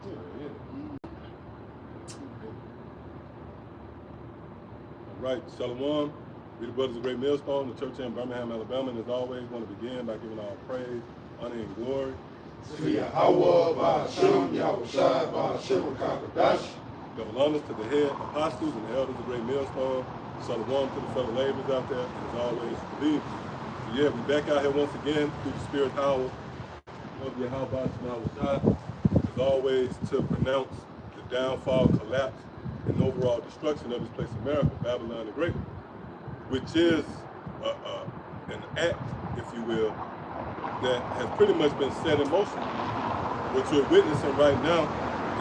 All right, Shalom. We the Brothers of Great Millstone, the church in Birmingham, Alabama, and as always, want to begin by giving all praise, honor, and glory to Yahweh, Ba'ashem, Yahushai, Ba'ashem, Kakadash. Double honors to the head apostles and the elders of Great Millstone. Shalom to the fellow laborers out there, and as always, believers. So yeah, we back out here once again through the spirit power of Yahweh, Yahushai, as always, to pronounce the downfall, collapse, and overall destruction of this place, America, Babylon the Great, which is an act, if you will, that has pretty much been set in motion. What you're witnessing right now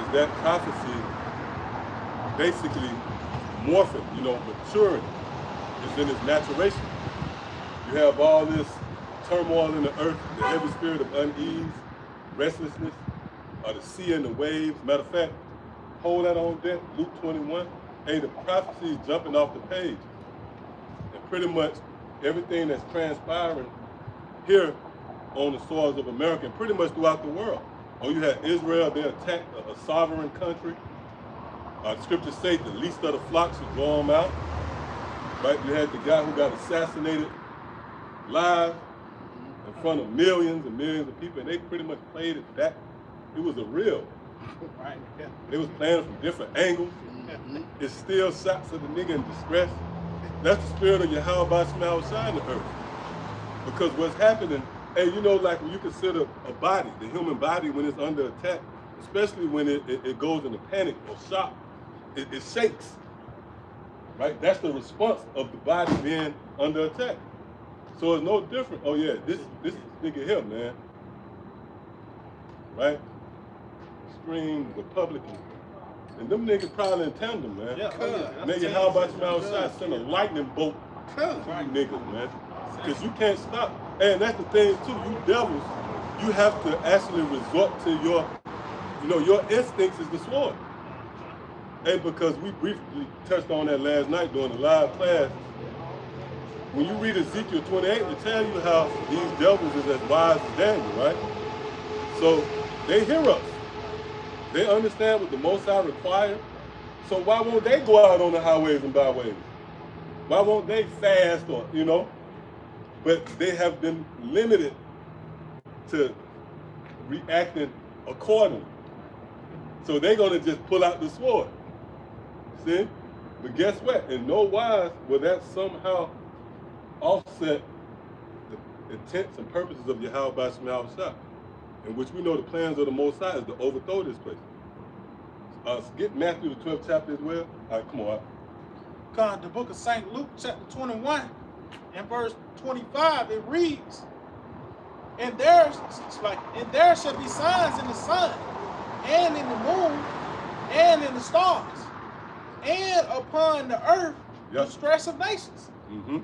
is that prophecy basically morphing, maturing. It's in its maturation. You have all this turmoil in the earth, the heavy spirit of unease, restlessness, the sea and the waves. Matter of fact, hold that on deck, Luke 21. Hey, the prophecy is jumping off the page. And pretty much everything that's transpiring here on the soils of America and pretty much throughout the world. Oh, you had Israel, they attacked a sovereign country. The scriptures say the least of the flock should draw them out. Right? You had the guy who got assassinated live in front of millions and millions of people, and they pretty much played it back. It was a real. Right. Yeah. They was playing from different angles. It's still shots of the nigga in distress. That's the spirit of Yahweh Ba'ashem outside the earth. Because what's happening, hey, like when you consider a body, the human body, when it's under attack, especially when it goes into panic or shock, it shakes, right? That's the response of the body being under attack. So it's no different. Oh yeah, this nigga here, man, right? Extreme Republican. And them niggas probably in tandem, man. Yeah, Nigga, how about you outside send a lightning bolt to you niggas, man? Because you can't stop. And that's the thing too, you devils, you have to actually resort to your instincts is the sword. And because we briefly touched on that last night during the live class, when you read Ezekiel 28, it tells you how these devils is as wise as Daniel, right? So they hear us. They understand what the Most High requires. So why won't they go out on the highways and byways? Why won't they fast or, But they have been limited to reacting accordingly. So they're going to just pull out the sword. See? But guess what? In no wise will that somehow offset the intents and purposes of Yahweh Ba'ashem Yahushua, in which we know the plans of the Most High is to overthrow this place. Get Matthew the 12th chapter as well. All right, come on. God, the book of St. Luke, chapter 21, and verse 25, it reads, and there shall be signs in the sun, and in the moon, and in the stars, and upon the earth, the distress of nations.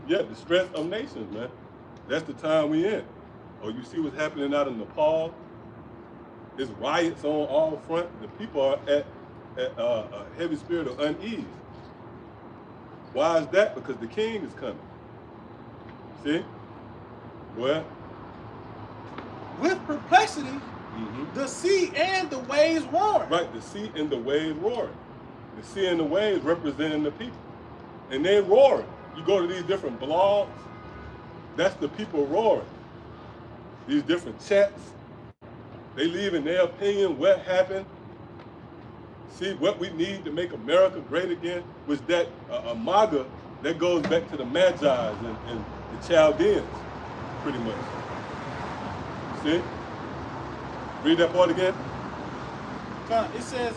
Yeah, distress of nations, man. That's the time we in. Oh, you see what's happening out in Nepal? There's riots on all fronts. The people are at a heavy spirit of unease. Why is that? Because the king is coming. See? Well, with perplexity, the sea and the waves roaring. Right, the sea and the waves roaring. The sea and the waves representing the people. And they're roaring. You go to these different blogs, that's the people roaring. These different chats, they leave in their opinion what happened. See, what we need to make America great again was that a MAGA that goes back to the Magi's and the Chaldeans, pretty much. See? Read that part again. It says,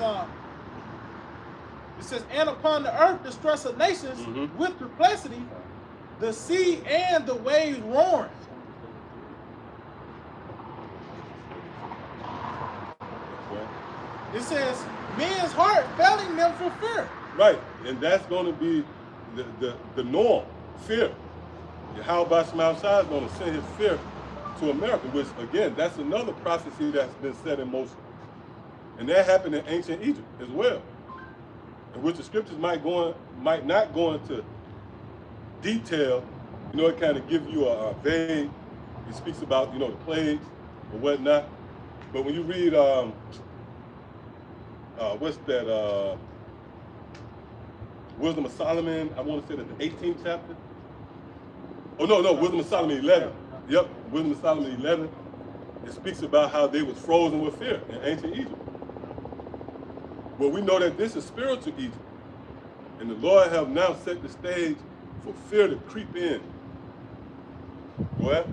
and upon the earth distress of nations with perplexity, the sea and the waves roaring. It says, men's heart failing them for fear. Right, and that's going to be the norm, fear. Yahweh Ba'ashem Yahushua is going to send his fear to America, which, again, that's another prophecy that's been set in motion. And that happened in ancient Egypt as well, in which the scriptures might not go into detail. It kind of gives you a vague, it speaks about, the plagues or whatnot. But when you read what's that? Wisdom of Solomon. I want to say that the 18th chapter. Oh no, Wisdom of Solomon 11. Yep, Wisdom of Solomon 11. It speaks about how they was frozen with fear in ancient Egypt. Well, we know that this is spiritual Egypt, and the Lord have now set the stage for fear to creep in. Go ahead.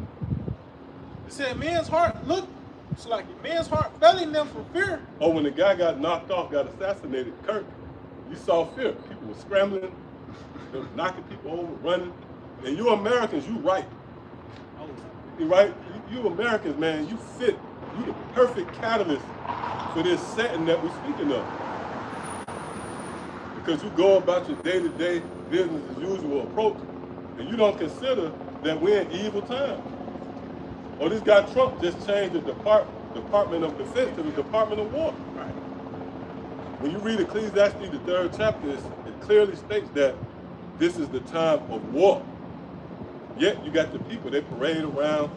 It said men's heart, look, it's like men's heart failing them for fear. Oh, when the guy got knocked off, got assassinated, Kirk, you saw fear. People were scrambling, they were knocking people over, running. And you Americans, you right. You right? You Americans, man, you fit. You the perfect catalyst for this setting that we're speaking of. Because you go about your day-to-day business as usual approach, and you don't consider that we're in evil times. Or this guy Trump just changed the Department of Defense to the Department of War. Right. When you read Ecclesiastes, the 3rd chapter, it clearly states that this is the time of war. Yet you got the people, they parade around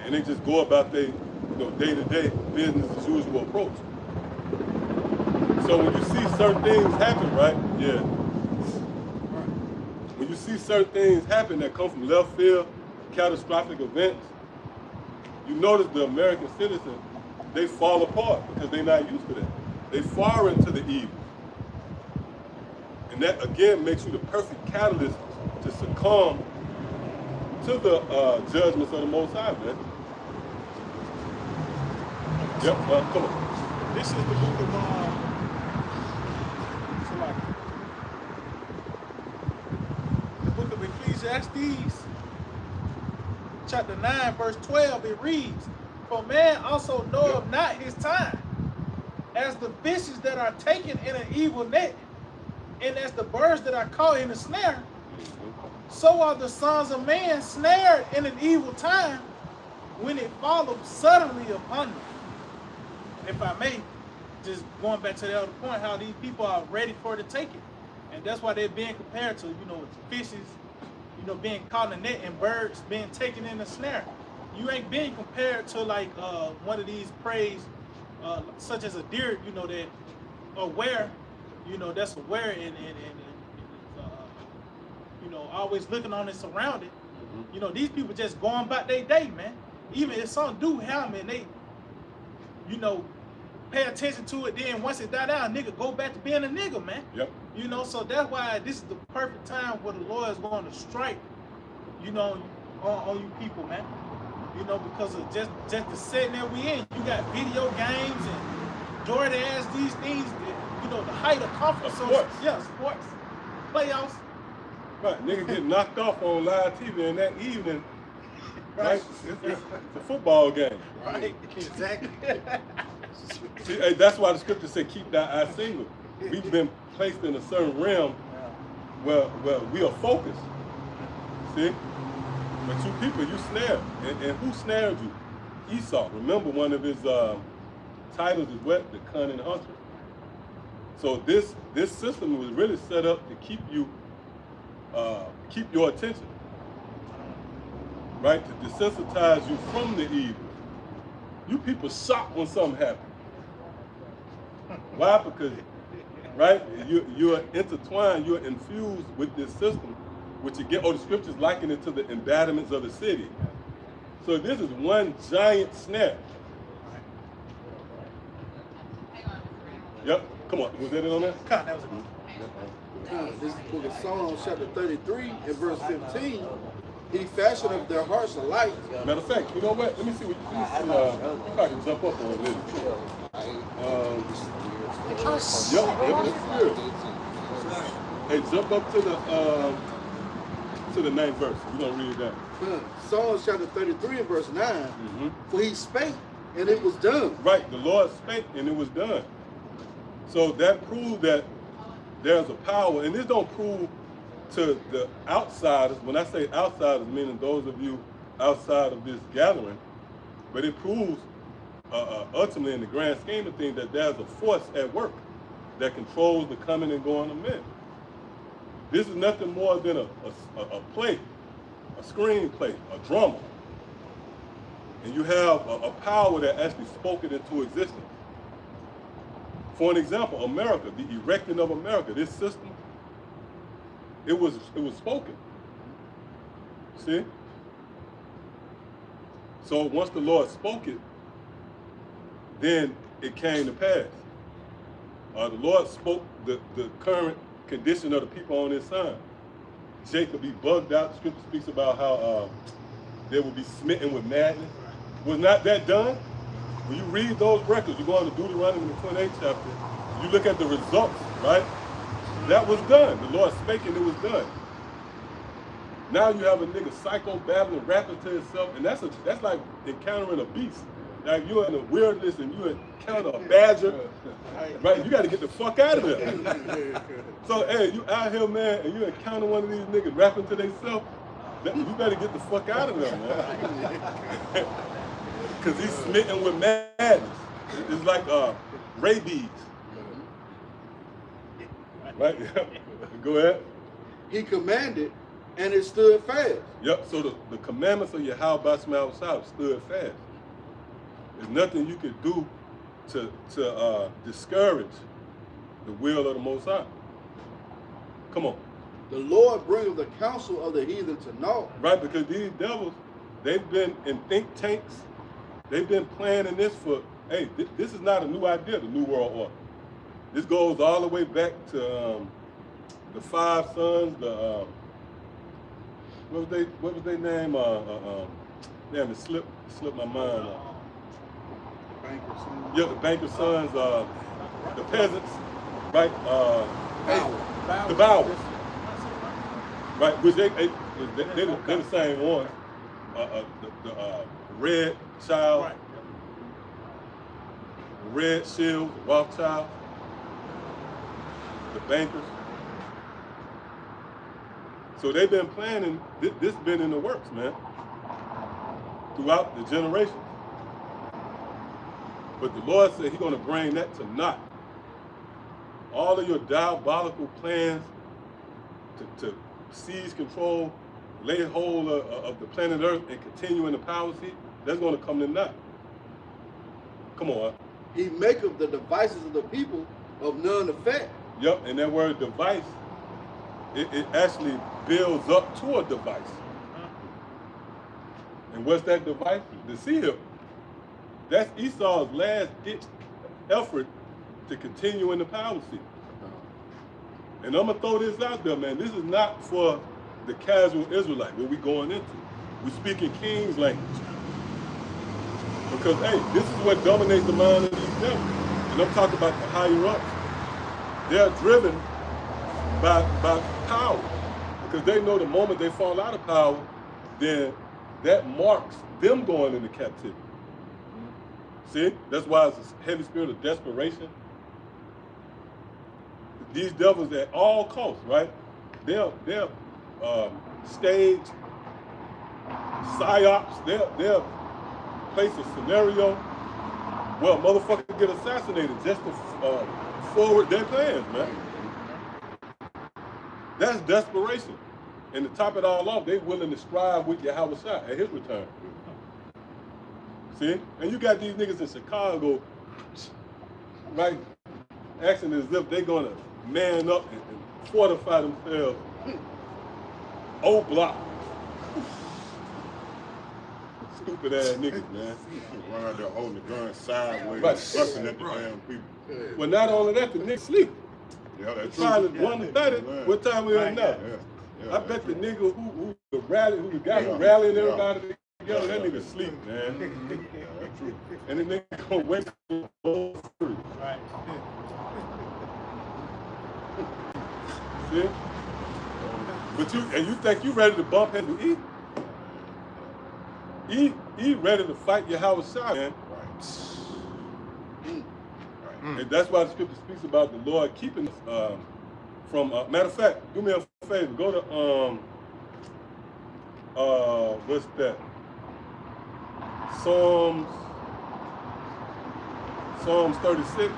and they just go about their day-to-day business as usual approach. So when you see certain things happen, right? Yeah. When you see certain things happen that come from left field, catastrophic events, you notice the American citizen, they fall apart because they're not used to that. They fall into the evil. And that, again, makes you the perfect catalyst to succumb to the judgments of the Most High, man. Yep, come on. This is the book of the book of Ecclesiastes, chapter 9, verse 12. It reads, "For man also knoweth not his time, as the fishes that are taken in an evil net, and as the birds that are caught in a snare, so are the sons of man snared in an evil time, when it followed suddenly upon them." If I may, just going back to the other point, how these people are ready for to take it. And that's why they're being compared to, fishes, being caught in a net, and birds being taken in a snare. You ain't being compared to like one of these preys, such as a deer, that aware, that's aware and always looking on its surrounding. These people just going about their day, man. Even if something do happen, they, pay attention to it. Then once it die down, nigga go back to being a nigga, man. Yep. So that's why this is the perfect time where the Lord is going to strike, on you people, man. Because of just the setting that we in. You got video games and DoorDash, these things, the height of conference. Sports. Yeah, sports, playoffs. Right, nigga get knocked off on live TV in that evening. Right? It's a football game. Right, exactly. See, hey, that's why the scripture said, keep thy eye single. We've been placed in a certain realm where we are focused. See? But you people, you snared. And who snared you? Esau. Remember, one of his titles is what? The cunning hunter. So this system was really set up to keep you, keep your attention. Right? To desensitize you from the evil. You people shocked when something happened. Why? Because, right, you're intertwined, you're infused with this system, which again, the scriptures liken it to the embadiments of the city. So this is one giant snare. Yep, come on, was that it on that? Come on, that was it. This is the book of Psalms, chapter 33, and verse 15. He fashioned of their hearts alike. Matter of fact, you know what? Let me see what you probably can jump up on this. Hey, jump up to the 9th verse. You don't read that. Psalms chapter 33 and verse 9. For he spake and it was done. Right, the Lord spake and it was done. So that proves that there's a power, and this don't prove to the outsiders. When I say outsiders, meaning those of you outside of this gathering, but it proves ultimately in the grand scheme of things that there's a force at work that controls the coming and going of men. This is nothing more than a play, a screenplay, a drama. And you have a power that actually spoke it into existence. For an example, America, the erecting of America, this system, it was spoken. See? So once the Lord spoke it, then it came to pass. The Lord spoke the current condition of the people on his son. Jacob be bugged out. The scripture speaks about how they will be smitten with madness. Was not that done? When you read those records, you go on to Deuteronomy in the 28th chapter, you look at the results, right? That was done. The Lord spake and it was done. Now you have a nigga psycho babbling, rapping to himself, and that's like encountering a beast. Like you're in the wilderness and you encounter a badger, right? You got to get the fuck out of there. So hey, you out here, man, and you encounter one of these niggas rapping to themselves, you better get the fuck out of there, man. Because he's smitten with madness. It's like rabies. Right? Go ahead. He commanded, and it stood fast. Yep, so the commandments of Yahweh B'Shem stood fast. There's nothing you can do to discourage the will of the Most High. Come on. The Lord bringeth the counsel of the heathen to naught. Right, because these devils, they've been in think tanks. They've been planning this for, hey, this is not a new idea, the New World Order. This goes all the way back to the five sons, what was their name? Damn, it slipped my mind. Banker's sons. Yeah, the banker's sons, the peasants, right? The Bowers. Right, which they're the same ones. The Red Child, Right. Red Shield, Rothschild, the bankers. So they've been planning, this been in the works, man, throughout the generations. But the Lord said he's going to bring that to naught. All of your diabolical plans to seize control, lay hold of the planet Earth and continue in the power seat, that's going to come to naught. Come on. He maketh the devices of the people of none effect. Yep, and that word device, it actually builds up to a device. And what's that device? The seal. That's Esau's last ditch effort to continue in the power seat. And I'm gonna throw this out there, man. This is not for the casual Israelite, what we going into. We speaking King's language. Because hey, this is what dominates the mind of these devils. And I'm talking about the higher ups. They're driven by power. Because they know the moment they fall out of power, then that marks them going into captivity. See? That's why it's a heavy spirit of desperation. These devils at all costs, right? They'll stage psyops. They'll place a scenario where a motherfucker get assassinated just to forward their plans, man. That's desperation. And to top it all off, they willing to strive with Yahweh Shai at his return. See? And you got these niggas in Chicago, right, acting as if they're gonna man up and fortify themselves. O-block. Stupid ass niggas, man. Run out there holding the gun sideways, Right. busting at the damn people. Well, not only that, the niggas sleep. Yeah, that's Probably true. 1:30. What time we on now? Yeah, I bet the nigga who the guy who rallying everybody together, that nigga sleep, man. Yeah, that's true. And the nigga gonna wake up free. Right. See? But you think you ready to bump into E? E ready to fight Yahweh Shai, man. Right. And that's why the scripture speaks about the Lord keeping us from, matter of fact, do me a favor, go to, what's that? Psalms 36.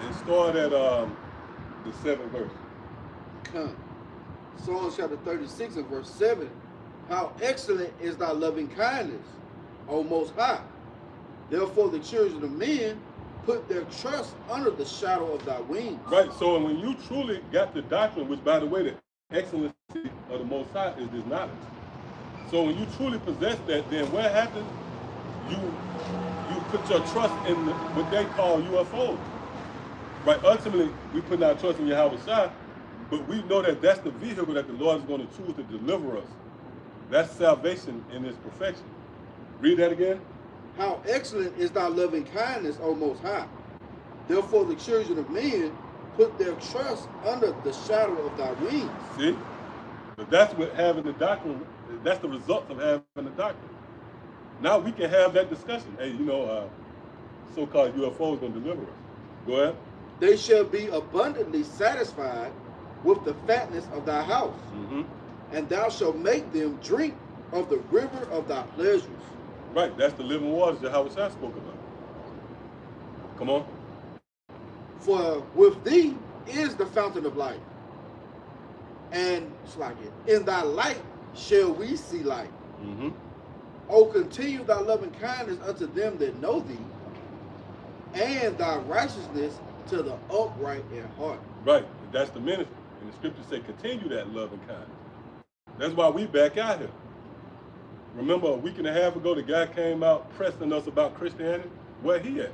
And start at the 7th verse. Come. Psalms chapter 36 and verse 7. How excellent is thy loving kindness, O Most High. Therefore the children of men put their trust under the shadow of thy wings. Right. So when you truly got the doctrine, which by the way, the excellency of the Most High is this knowledge. So when you truly possess that, then what happens? You put your trust in what they call UFOs. Right. Ultimately, we put our trust in Yahweh Shai, but we know that that's the vehicle that the Lord is going to choose to deliver us. That's salvation in its perfection. Read that again. How excellent is thy loving kindness, O Most High. Therefore the children of men put their trust under the shadow of thy wings. See? But that's what having the doctrine, that's the result of having the doctrine. Now we can have that discussion. Hey, so-called UFOs going to deliver us. Go ahead. They shall be abundantly satisfied with the fatness of thy house, and thou shalt make them drink of the river of thy pleasures. Right, that's the living waters that Yahweh Shai spoke about. Come on. For with thee is the fountain of life, and in thy light shall we see light. O continue thy loving kindness unto them that know thee, and thy righteousness to the upright in heart. Right, that's the ministry. And the scriptures say continue that love and kindness. That's why we back out here. Remember a week and a half ago, the guy came out pressing us about Christianity. Where he at?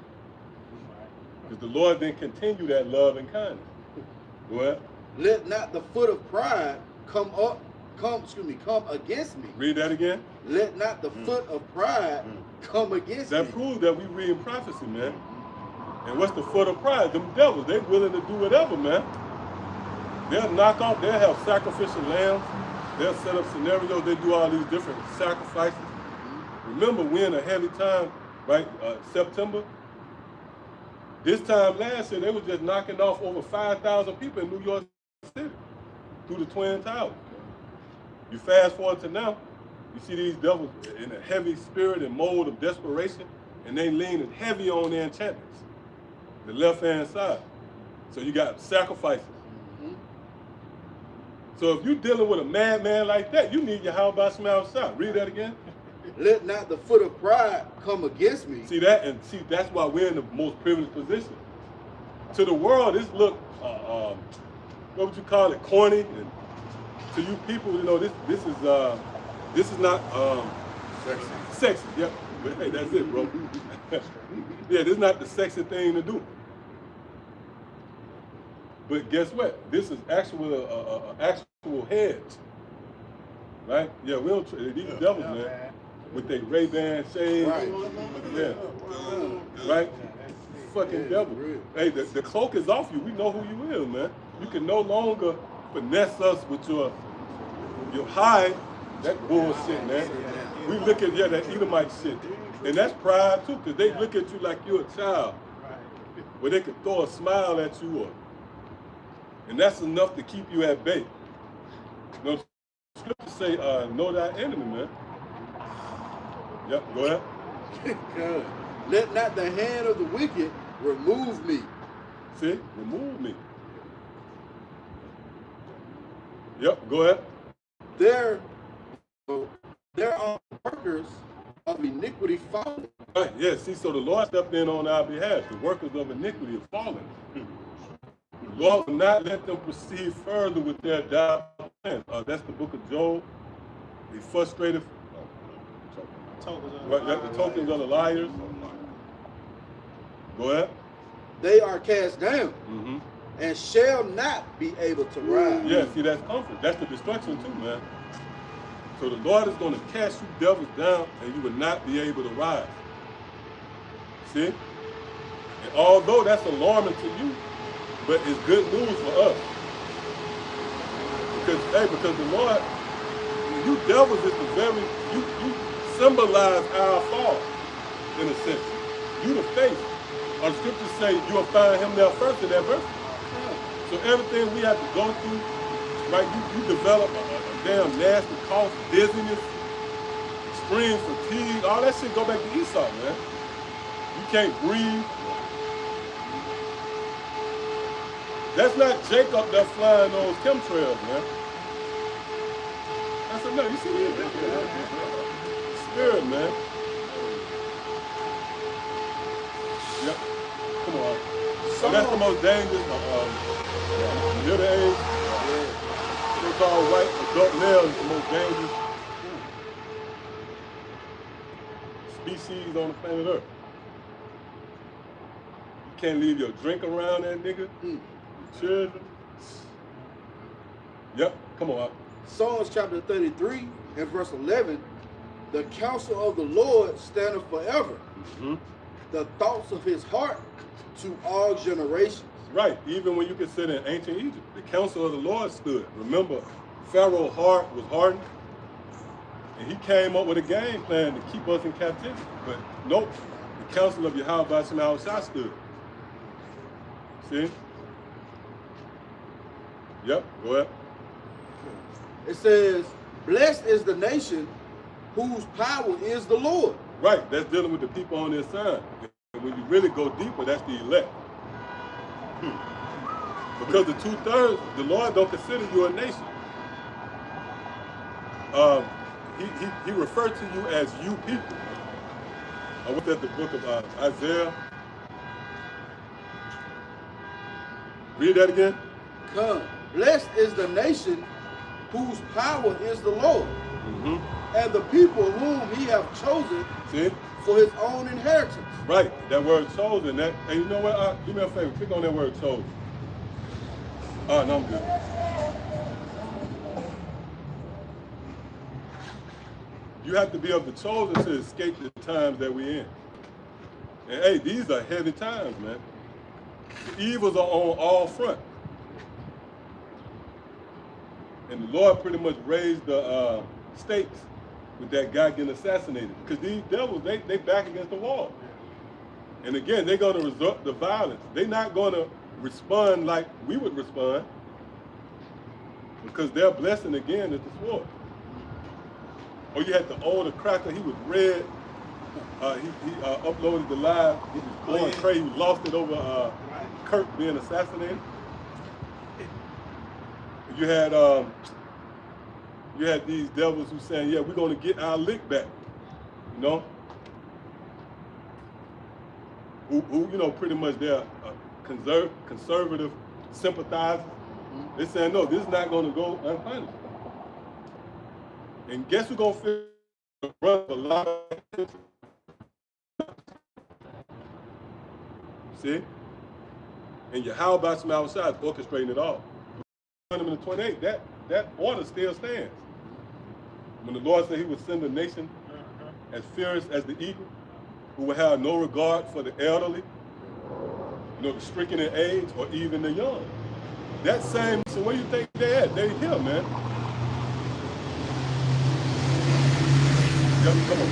Because the Lord didn't continue that love and kindness. Go ahead. Let not the foot of pride come against me. Read that again. Let not the foot of pride come against me. That proves that we read prophecy, man. And what's the foot of pride? Them devils, they willing to do whatever, man. They'll knock off, they'll have sacrificial lambs. They'll set up scenarios, they do all these different sacrifices. Remember, we're in a heavy time, right? September. This time last year, they were just knocking off over 5,000 people in New York City through the Twin Towers. You fast forward to now, you see these devils in a heavy spirit and mode of desperation, and they leaning heavy on their enchantments, the left-hand side. So you got sacrifices. So if you're dealing with a madman like that, you need your how about smell shot. Read that again. Let not the foot of pride come against me. See that, and see that's why we're in the most privileged position. To the world, this look, what would you call it, corny, and to you people, this is not sexy. Yep, but hey, that's it, bro. Yeah, this is not the sexy thing to do. But guess what? This is actual hedge, right? Yeah, we don't these devils, man, with their Ray-Ban shades, right? Fucking devil. Hey, the cloak is off you. We know who you is, man. You can no longer finesse us with your hide. That bullshit, man. We look at that Edomite shit, and that's pride too, because they look at you like you're a child, where they can throw a smile at you or. And that's enough to keep you at bay. You know, scriptures say, know thy enemy, man. Yep, go ahead. Let not the hand of the wicked remove me. See, remove me. Yep, go ahead. There are workers of iniquity falling. Right, yeah, see, so the Lord stepped in on our behalf. The workers of iniquity are falling. The Lord will not let them proceed further with their dire plans. That's the book of Job. The frustrated, the tokens of the liars. Go ahead. They are cast down and shall not be able to rise. Yeah, see, that's comfort. That's the destruction too, man. So the Lord is going to cast you devils down and you will not be able to rise. See? And although that's alarming to you, but it's good news for us. Because the Lord, you devils is the very, you symbolize our fall, in a sense. You the face. Our scriptures say you will find him there first in that verse. So everything we have to go through, right, you develop a damn nasty cough, dizziness, extreme fatigue, all that shit go back to Esau, man. You can't breathe. That's not Jacob that's flying those chemtrails, man. I said, no, you see that? Spirit, man. that's the most dangerous middle age, so-called white adult male is the most dangerous species on the planet Earth. You can't leave your drink around that nigga. Your children. Yep, come on. Psalms chapter 33 and verse 11, the counsel of the Lord standeth forever, the thoughts of his heart to all generations. Right, even when you consider in ancient Egypt, the counsel of the Lord stood. Remember, Pharaoh's heart was hardened, and he came up with a game plan to keep us in captivity. But nope, the counsel of Yahweh Shah stood. See? Yep, go ahead. It says, blessed is the nation whose power is the Lord. Right, that's dealing with the people on their side. And when you really go deeper, that's the elect. Because the 2/3, the Lord don't consider you a nation. He referred to you as you people. I looked at the book of Isaiah. Read that again. Come, blessed is the nation whose power is the Lord, and the people whom he hath chosen for his own inheritance. Right, that word chosen. That, and you know what? Do me a favor, click on that word chosen. No, I'm good. You have to be of the chosen to escape the times that we're in. And hey, these are heavy times, man. The evils are on all fronts. And the Lord pretty much raised the stakes with that guy getting assassinated. Because these devils, they back against the wall. And again, they're going to resort to violence. They're not going to respond like we would respond. Because their blessing, again, is the sword. Or you had the older cracker, he was red. He uploaded the live. He was going crazy. He lost it over Kirk being assassinated. You had these devils who saying, yeah, we're going to get our lick back, you know? Who you know, pretty much they're conservative sympathizers. They're saying, no, this is not going to go unpunished. And guess who's going to feel the brunt of a lot of attention? See? And Yahweh Shah is orchestrating it all. In 28, that order still stands. When the Lord said he would send a nation as fierce as the eagle, who would have no regard for the elderly, you know, the stricken in age, or even the young. That same, so where you think they at? They here, man. Yep, come on.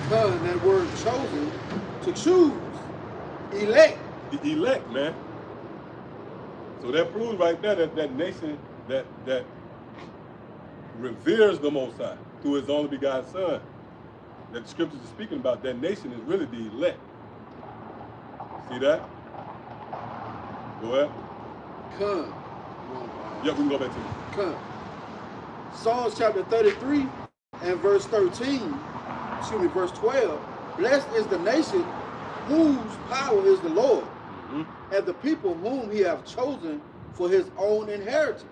Come, that word chosen, to choose, elect. The elect, man. So that proves right there that that nation that reveres the Most High through his only begotten Son, that the scriptures are speaking about, that nation is really the elect. See that? Go ahead. Come. Yeah, we can go back to it. Come. Psalms chapter 33 and verse 13, verse 12. Blessed is the nation whose power is the Lord, and the people whom he hath chosen for his own inheritance.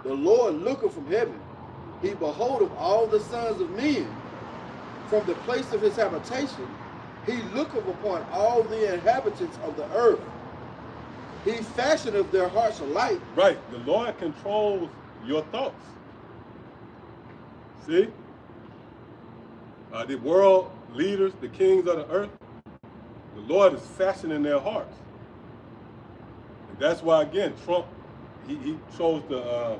The Lord looketh from heaven, he beholdeth all the sons of men. From the place of his habitation, he looketh upon all the inhabitants of the earth. He fashioneth their hearts alike. Right, the Lord controls your thoughts. See? The world leaders, the kings of the earth, the Lord is fashioning their hearts. And that's why, again, Trump, he chose to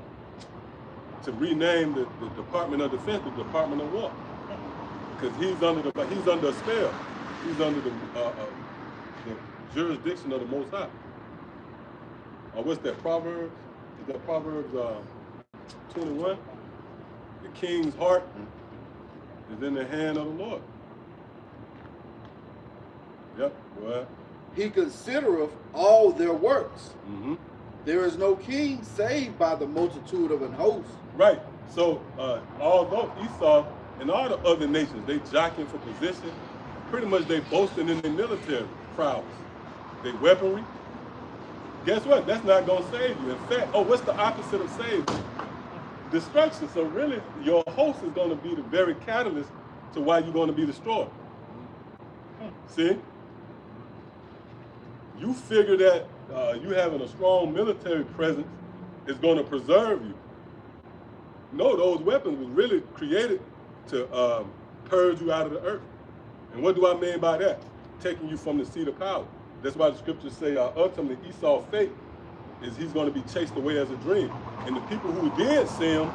rename the Department of Defense the Department of War, because he's under a spell. He's under the jurisdiction of the Most High. What's that, Proverbs? Is that Proverbs 21? The king's heart is in the hand of the Lord. Yep, go ahead. He considereth all their works. There is no king saved by the multitude of an host. Right. So although Esau and all the other nations, they jockeying for position, pretty much they boasting in their military prowess, their weaponry, guess what? That's not going to save you. In fact, what's the opposite of saving? Destruction. So really, your host is going to be the very catalyst to why you're going to be destroyed. See? You figure that you having a strong military presence is going to preserve you. No, those weapons were really created to purge you out of the earth. And what do I mean by that? Taking you from the seat of power. That's why the scriptures say ultimately Esau's fate is he's going to be chased away as a dream. And the people who did see him,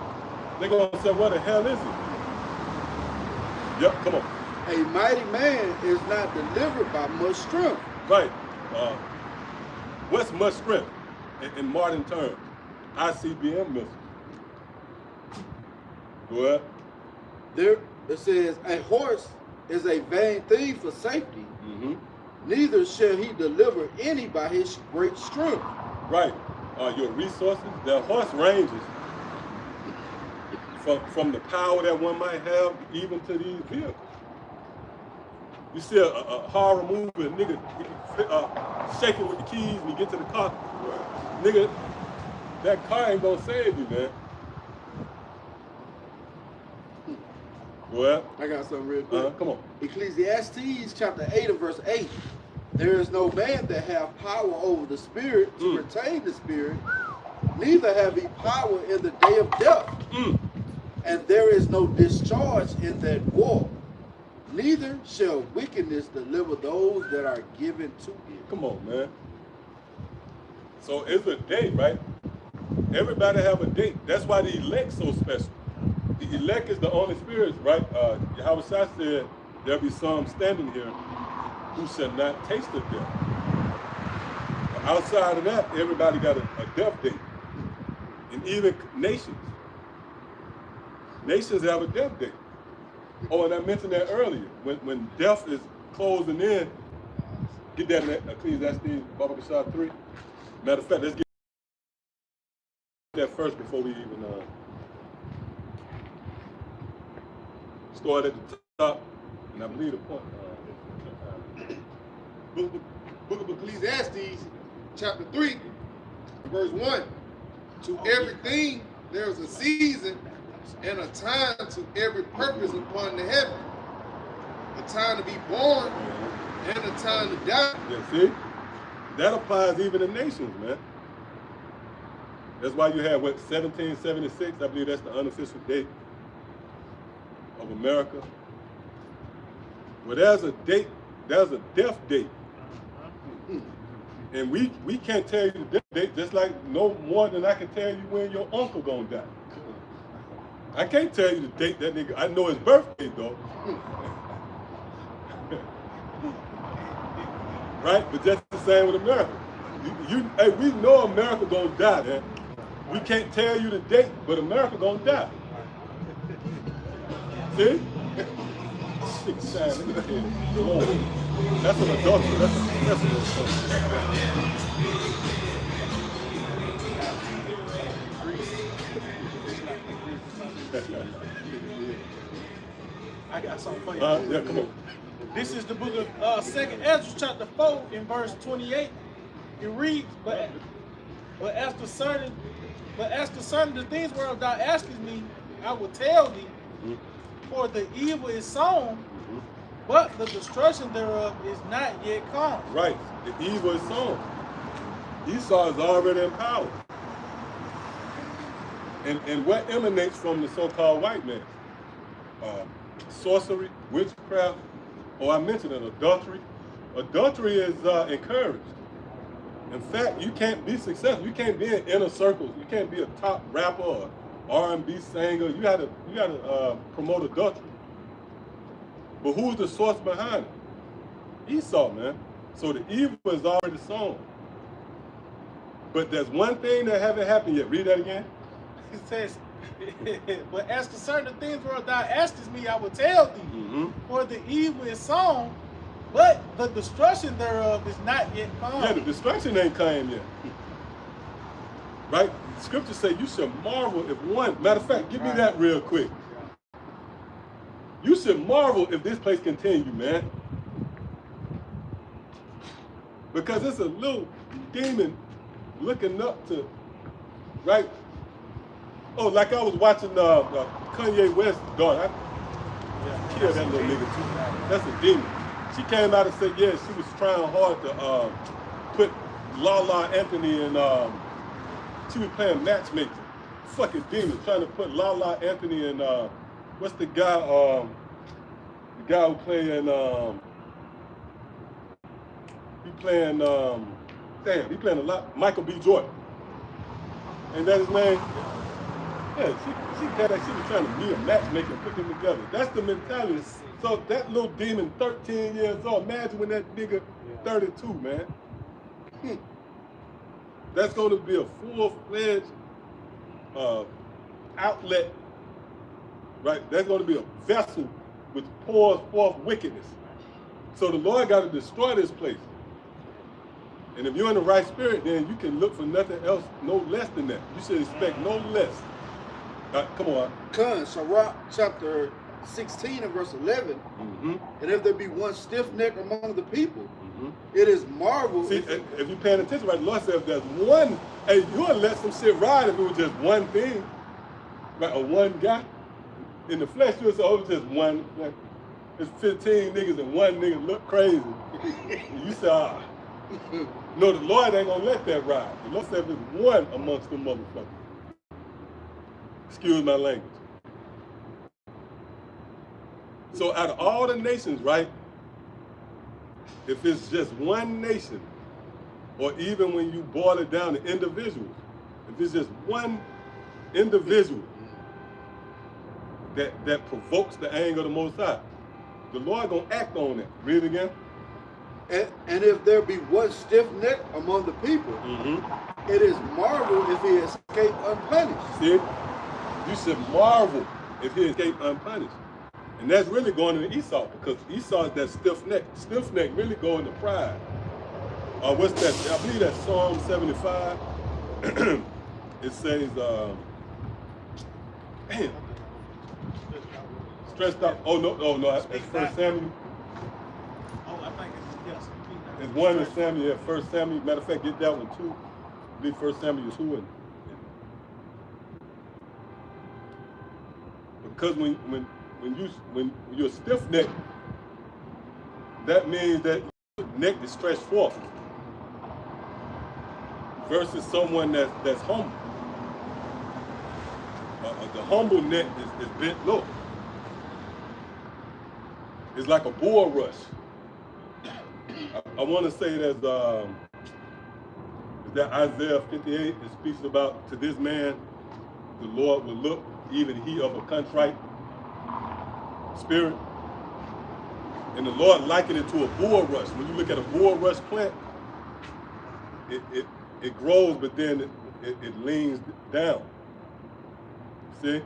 they're going to say, what the hell is he? Yep, come on. A mighty man is not delivered by much strength. Right. What's much strength in modern terms? ICBM missiles. Go ahead. There it says, a horse is a vain thing for safety. Mm-hmm. Neither shall he deliver any by his great strength. Right. Your resources, the horse ranges from the power that one might have even to these vehicles. You see a horror movie, a nigga shaking with the keys and you get to the car. Nigga, that car ain't gonna save you, man. Go ahead. I got something real quick. Come on. Ecclesiastes chapter 8 and verse 8. There is no man that have power over the spirit to retain the spirit, neither have he power in the day of death. And there is no discharge in that war. Neither shall wickedness deliver those that are given to it. Come on, man. So it's a date, right? Everybody have a date. That's why the elect's so special. The elect is the only spirits, right? Yahweh Shai said, there'll be some standing here who shall not taste of death. Outside of that, everybody got a death date. And even nations. Nations have a death date. Oh, and I mentioned that earlier. When death is closing in, get that in Ecclesiastes, Baba Kashab 3. Matter of fact, let's get that first before we even start at the top. And I believe the point. Book of Ecclesiastes, chapter 3, verse 1. To everything there is a season and a time to every purpose upon the heaven. A time to be born and a time to die. Yeah, see? That applies even to nations, man. That's why you have, 1776? I believe that's the unofficial date of America. Well, there's a date, there's a death date. And we can't tell you the death date, just like no more than I can tell you when your uncle gonna die. I can't tell you the date that nigga, I know his birthday though. Right? But that's the same with America. Hey, we know America gonna die, man. We can't tell you the date, but America gonna die. See? That's an adultery. That's an I got something for you. Yeah, come on. This is the book of 2nd Ezra, chapter 4, in verse 28. It reads, but as concerning the things whereof thou askest me, I will tell thee. For the evil is sown, but the destruction thereof is not yet come. Right. The evil is sown. Esau is already in power. And what emanates from the so-called white man? Sorcery, witchcraft, I mentioned it, adultery. Adultery is encouraged. In fact, you can't be successful. You can't be in inner circles. You can't be a top rapper or R&B singer. You gotta promote adultery. But who's the source behind it? Esau, man. So the evil is already sown. But there's one thing that haven't happened yet. Read that again. It says, but as concerning the things whereof thou askest me, I will tell thee. For the evil is sown, but the destruction thereof is not yet come. Yeah, the destruction ain't came yet. Right? The scriptures say you should marvel if one. Matter of fact, give me that real quick. You should marvel if this place continue, man. Because it's a little demon looking up to, right? Oh, like I was watching Kanye West's daughter. I killed that little nigga too. That's a demon. She came out and said, yeah, she was trying hard to put Lala Anthony in, she was playing matchmaker. Fucking demon, trying to put Lala Anthony in, what's the guy who playing, he playing a lot, Michael B. Jordan. Ain't that his name? Yeah, she was trying to be a matchmaker and put them together. That's the mentality. So that little demon, 13 years old, imagine when that nigga 32, man. That's going to be a full-fledged outlet, right? That's going to be a vessel which pours forth wickedness. So the Lord got to destroy this place. And if you're in the right spirit, then you can look for nothing else, no less than that. You should expect no less. Come on. Sirach chapter 16 and verse 11. Mm-hmm. And if there be one stiff neck among the people, Mm-hmm. it is marvel. See, if you're paying attention, right, the Lord said if there's one, hey, you would let some shit ride if it was just one thing, right, or one guy. In the flesh, you would say, oh, it's just one, like, it's 15 niggas and one nigga look crazy. And you say, ah. No, the Lord ain't gonna let that ride. The Lord said if there's one amongst them motherfuckers. Excuse my language. So out of all the nations, right, if it's just one nation, or even when you boil it down to individuals, if it's just one individual that provokes the anger of the Most High, the Lord gonna act on that. Read it again. And if there be one stiff neck among the people, it is marvel if he escape unpunished. See, you should marvel if he escape unpunished. And that's really going to Esau, because Esau is that stiff neck. Stiff neck really go into pride. What's that? I believe that's Psalm 75. It says, damn. Stressed out. Oh no, that's 1 Samuel. Oh, I think it's, yes. It's 1 in Samuel, yeah, 1 Samuel. Matter of fact, get that one too. I believe 1 Samuel 2. And because when you're stiff neck, that means that your neck is stretched forth versus someone that's humble. The humble neck is bent low. It's like a bull rush. I want to say that is that Isaiah 58. It speaks about, to this man the Lord will look, even he of a contrite spirit. And the Lord likened it to a bull rush. When you look at a bull rush plant, it grows, but then it leans down. See?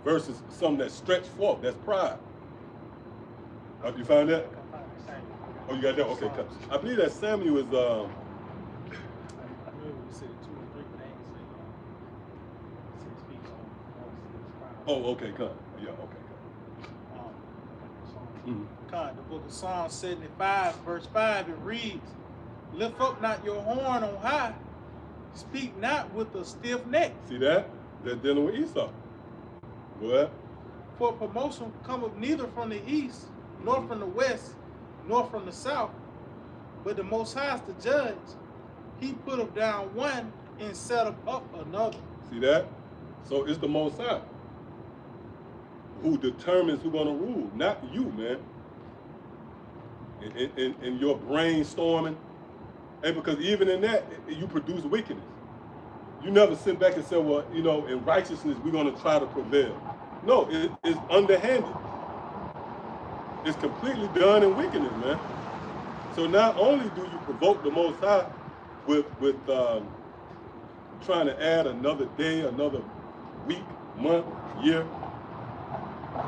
Versus something that's stretched forth, that's pride. You found that? Oh, you got that? Okay, come. I believe that Samuel is oh, okay, come. Yeah, okay, come. God, the book of Psalms 75, verse 5, it reads, lift up not your horn on high, speak not with a stiff neck. See that? They're dealing with Esau. What? For promotion cometh neither from the east, nor from the west, nor from the south, but the Most High is the judge. He put down one and set up another. See that? So it's the Most High who determines who's gonna rule, not you, man. In your brainstorming, and because even in that, you produce wickedness. You never sit back and say, well, you know, in righteousness, we're gonna try to prevail. No, it's underhanded. It's completely done in wickedness, man. So not only do you provoke the Most High with trying to add another day, another week, month, year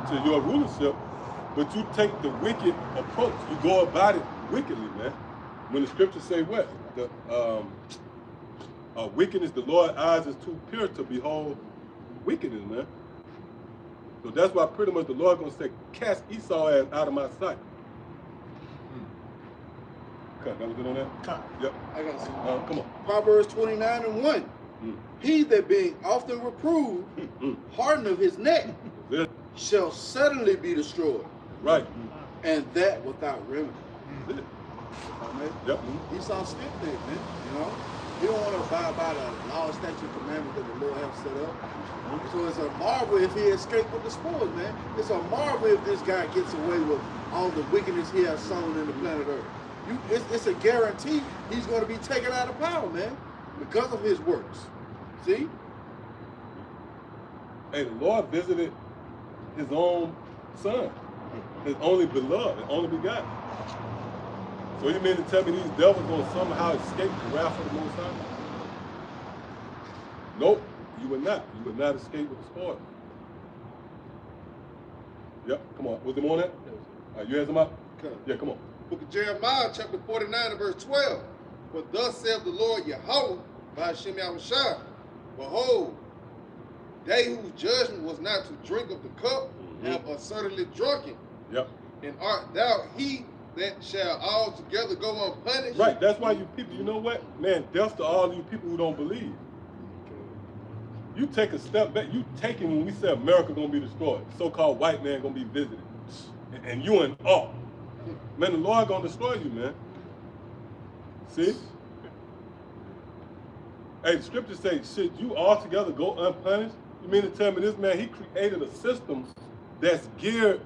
to your rulership, but you take the wicked approach. You go about it wickedly, man. When the scriptures say what? The wickedness, the Lord's eyes is too pure to behold wickedness, man. So that's why pretty much the Lord gonna say, cast Esau ass out of my sight. Cut. That was it on that? Cut. Yep. I got some. Come on. Proverbs 29:1. Mm. He that being often reproved, harden of his neck, That's it. shall suddenly be destroyed, Right. and that without remedy. That's it. Amen. Yep. Esau skipped it, man. You know, he don't want to abide by the law, statute, commandments that the Lord has set up. So it's a marvel if he escaped with the spoils, man. It's a marvel if this guy gets away with all the wickedness he has sown in the planet Earth. It's a guarantee he's going to be taken out of power, man, because of his works. See? Hey, the Lord visited his own son, his only beloved, his only begotten. So you mean to tell me these devils going to somehow escape the wrath of the Most High? Nope, you would not. You would not escape with the spoil. Yep, come on. Was there more on that? You had some up? Okay. Yeah, come on. Book of Jeremiah, chapter 49, and verse 12. For thus saith the Lord Yahweh by Hashem Yahushua, behold, they whose judgment was not to drink of the cup have assertedly drunken. Yep. And art thou he that shall altogether go unpunished? Right, that's why you people, you know what? Man, death to all you people who don't believe. You take a step back, you taking when we say America gonna be destroyed, so-called white man gonna be visited, and you in awe. Man, the Lord gonna destroy you, man. See? Hey, the scriptures say, should you altogether go unpunished? You mean to tell me this man, he created a system that's geared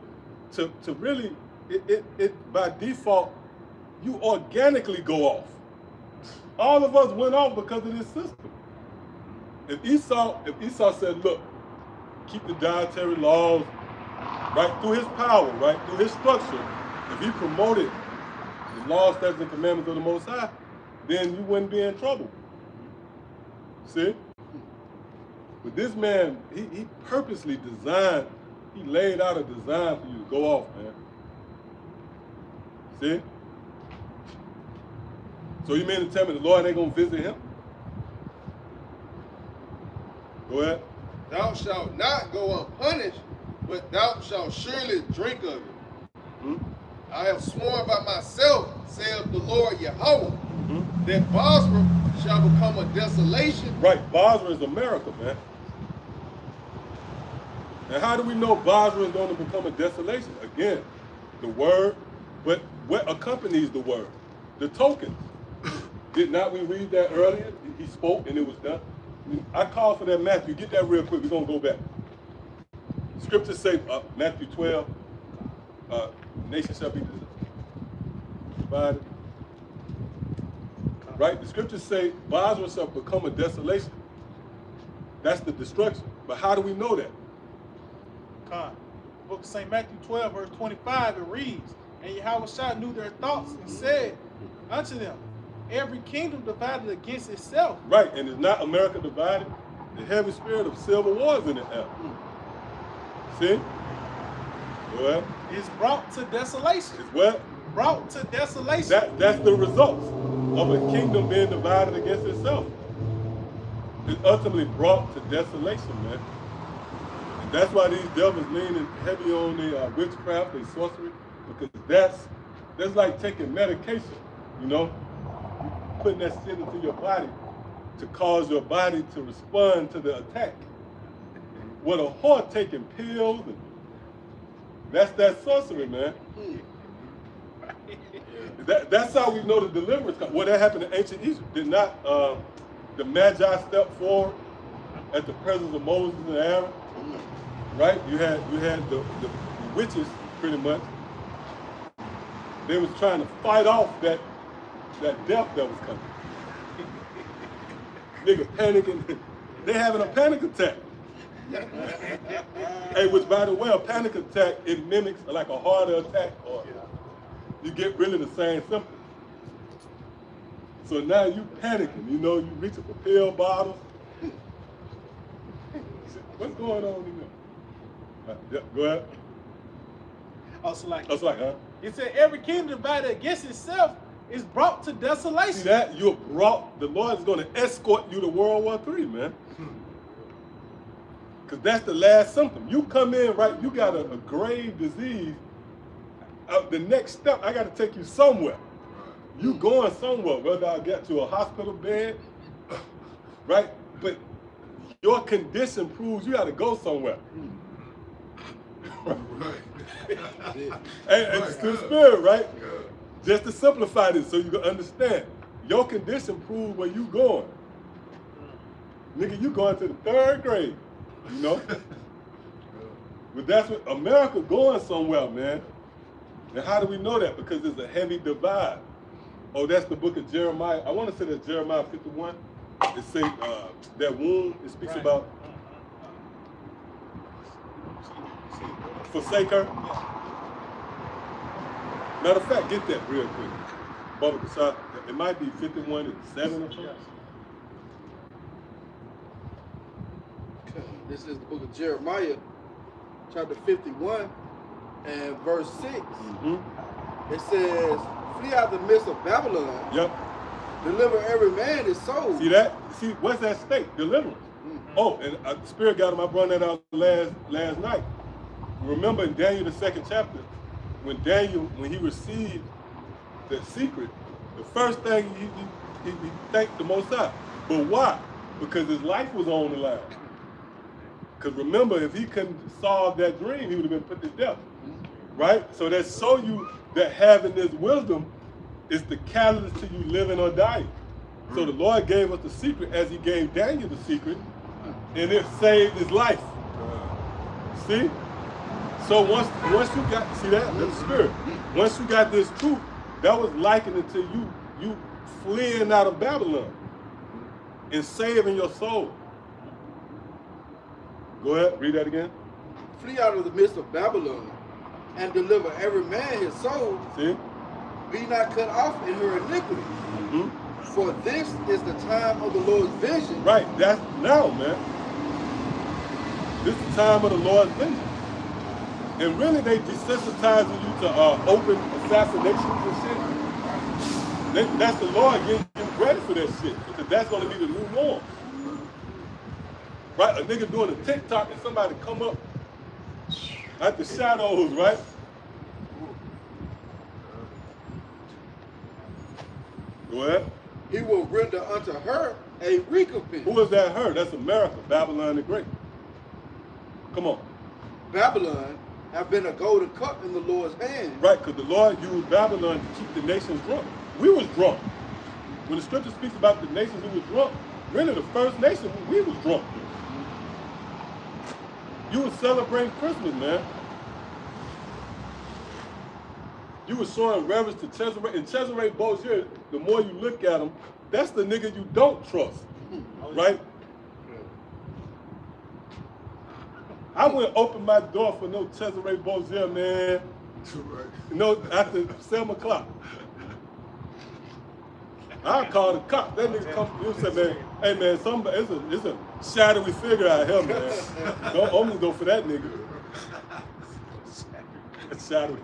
to really, it by default, you organically go off. All of us went off because of this system. If Esau said, look, keep the dietary laws, right, through his power, right, through his structure, if he promoted the laws, statutes, and commandments of the Most High, then you wouldn't be in trouble. See? But this man, he purposely designed, he laid out a design for you to go off, man. See? So you mean to tell me the Lord ain't gonna visit him? Go ahead. Thou shalt not go unpunished, but thou shalt surely drink of it. I have sworn by myself, saith the Lord Yahweh, that Basra shall become a desolation. Right, Basra is America, man. And how do we know Basra is going to become a desolation? Again, the word, but what accompanies the word? The tokens. Did not we read that earlier? He spoke and it was done. I call for that Matthew. Get that real quick. We're going to go back. Scriptures say, Matthew 12, nation shall be divided. Right? The scriptures say Basra shall become a desolation. That's the destruction. But how do we know that? Book of St. Matthew 12, verse 25, it reads, and Yahushua knew their thoughts and said unto them, every kingdom divided against itself. Right, and is not America divided? The heavy spirit of civil war is in the air. See? What? Is brought to desolation. It's what? Brought to desolation. That's the results of a kingdom being divided against itself. It's ultimately brought to desolation, man. And that's why these devils leaning heavy on their witchcraft, their sorcery, because that's like taking medication, you know? Putting that shit into your body to cause your body to respond to the attack. With a whore taking pills, and that's that sorcery, man. That's how we know the deliverance comes. Well, that happened in ancient Egypt. Did not the Magi step forward at the presence of Moses and Aaron? Right? You had the witches, pretty much. They was trying to fight off that death that was coming. Nigga panicking. They having a panic attack. Hey, which by the way, a panic attack, it mimics like a heart attack, or you get really the same symptoms. So now you panicking, you know, you reaching for pill bottles. What's going on in there? Yeah, go ahead. Also like, huh? it said every kingdom divided against itself is brought to desolation. See that? You're brought, the Lord is going to escort you to World War III, man. Because that's the last symptom. You come in, right, you got a grave disease. The next step, I got to take you somewhere. You going somewhere, whether I get to a hospital bed, right? But your condition proves you got to go somewhere. Right. And it's to the spirit, right? Just to simplify this so you can understand. Your condition proves where you going. Nigga, you going to the 3rd grade, you know? But that's what America going somewhere, man. And how do we know that? Because there's a heavy divide. Oh, that's the book of Jeremiah. I want to say that Jeremiah 51. It says that womb. It speaks about forsake her. Matter of fact, get that real quick. Bubba Kasai, it might be 51 and 7 or something. This is the book of Jeremiah, chapter 51 and verse 6. It says, flee out the midst of Babylon. Yep. Deliver every man his soul. See that? See, what's that state? Deliverance. Oh, and the Spirit got him. I brought that out last night. Remember in Daniel, the 2nd chapter, when Daniel, when he received the secret, the first thing he thanked the Most High. But why? Because his life was on the line. Because remember, if he couldn't solve that dream, he would have been put to death. Right? So that show you that having this wisdom is the catalyst to you living or dying. So the Lord gave us the secret as he gave Daniel the secret, and it saved his life. See? So once you got, see that? That's the spirit. Once you got this truth, that was likened to you fleeing out of Babylon and saving your soul. Go ahead, read that again. Flee out of the midst of Babylon and deliver every man his soul. See? Be not cut off in her iniquity. For this is the time of the Lord's vision. Right, that's now, man. This is the time of the Lord's vengeance. And really, they desensitizing you to open assassinations and shit. That's the Lord getting you ready for that shit. Because that's going to be the new norm. Right? A nigga doing a TikTok and somebody come up at the shadows, right? Go ahead. He will render unto her a recompense. Who is that her? That's America, Babylon the Great. Come on. Babylon have been a golden cup in the Lord's hand. Right, because the Lord used Babylon to keep the nations drunk. We was drunk. When the scripture speaks about the nations who was drunk, really the first nation, we was drunk. You was celebrating Christmas, man. You was showing reverence to Cesare. And Cesare Borgia, the more you look at him, that's the nigga you don't trust, right? I wouldn't open my door for no Cesare Borgia, man. No, after 7 o'clock. I call the cops. That nigga come through and say, man, hey man, somebody, it's a shadowy figure out here, man. Don't only go for that nigga. Shadowy.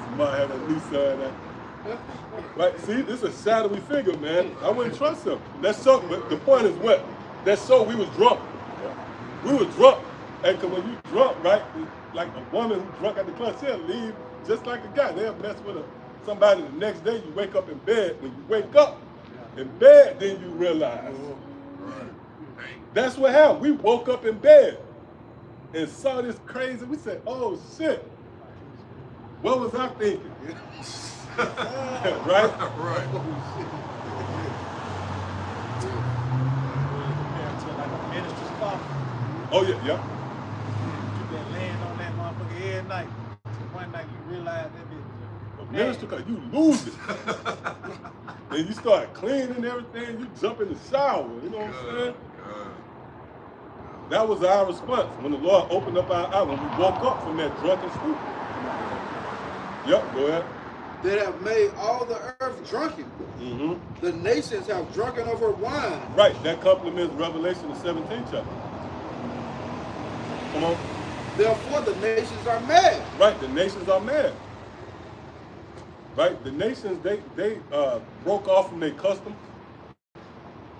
Somebody had a Nissan. Right, see, this is a shadowy figure, man. I wouldn't trust him. That's so, but the point is what? That's so we was drunk. We were drunk. And cause when you drunk, right, like a woman who drunk at the club, she'll leave just like a guy. They'll mess with somebody the next day. You wake up in bed. When you wake up in bed, then you realize. That's what happened. We woke up in bed and saw this crazy. We said, oh shit. What was I thinking? Right? Right. Oh yeah, yeah. You been laying on that motherfucker every night. So one night you realize that bitch. Minister, cause you lose it. And you start cleaning everything, you jump in the shower, you know what I'm saying? That was our response when the Lord opened up our eyes, when we woke up from that drunken sleep. Yep, go ahead. That have made all the earth drunken. The nations have drunken of her wine. Right, that complements Revelation, the 17th chapter. Come on. Therefore the nations are mad. Right, the nations are mad. Right, the nations, they broke off from their customs.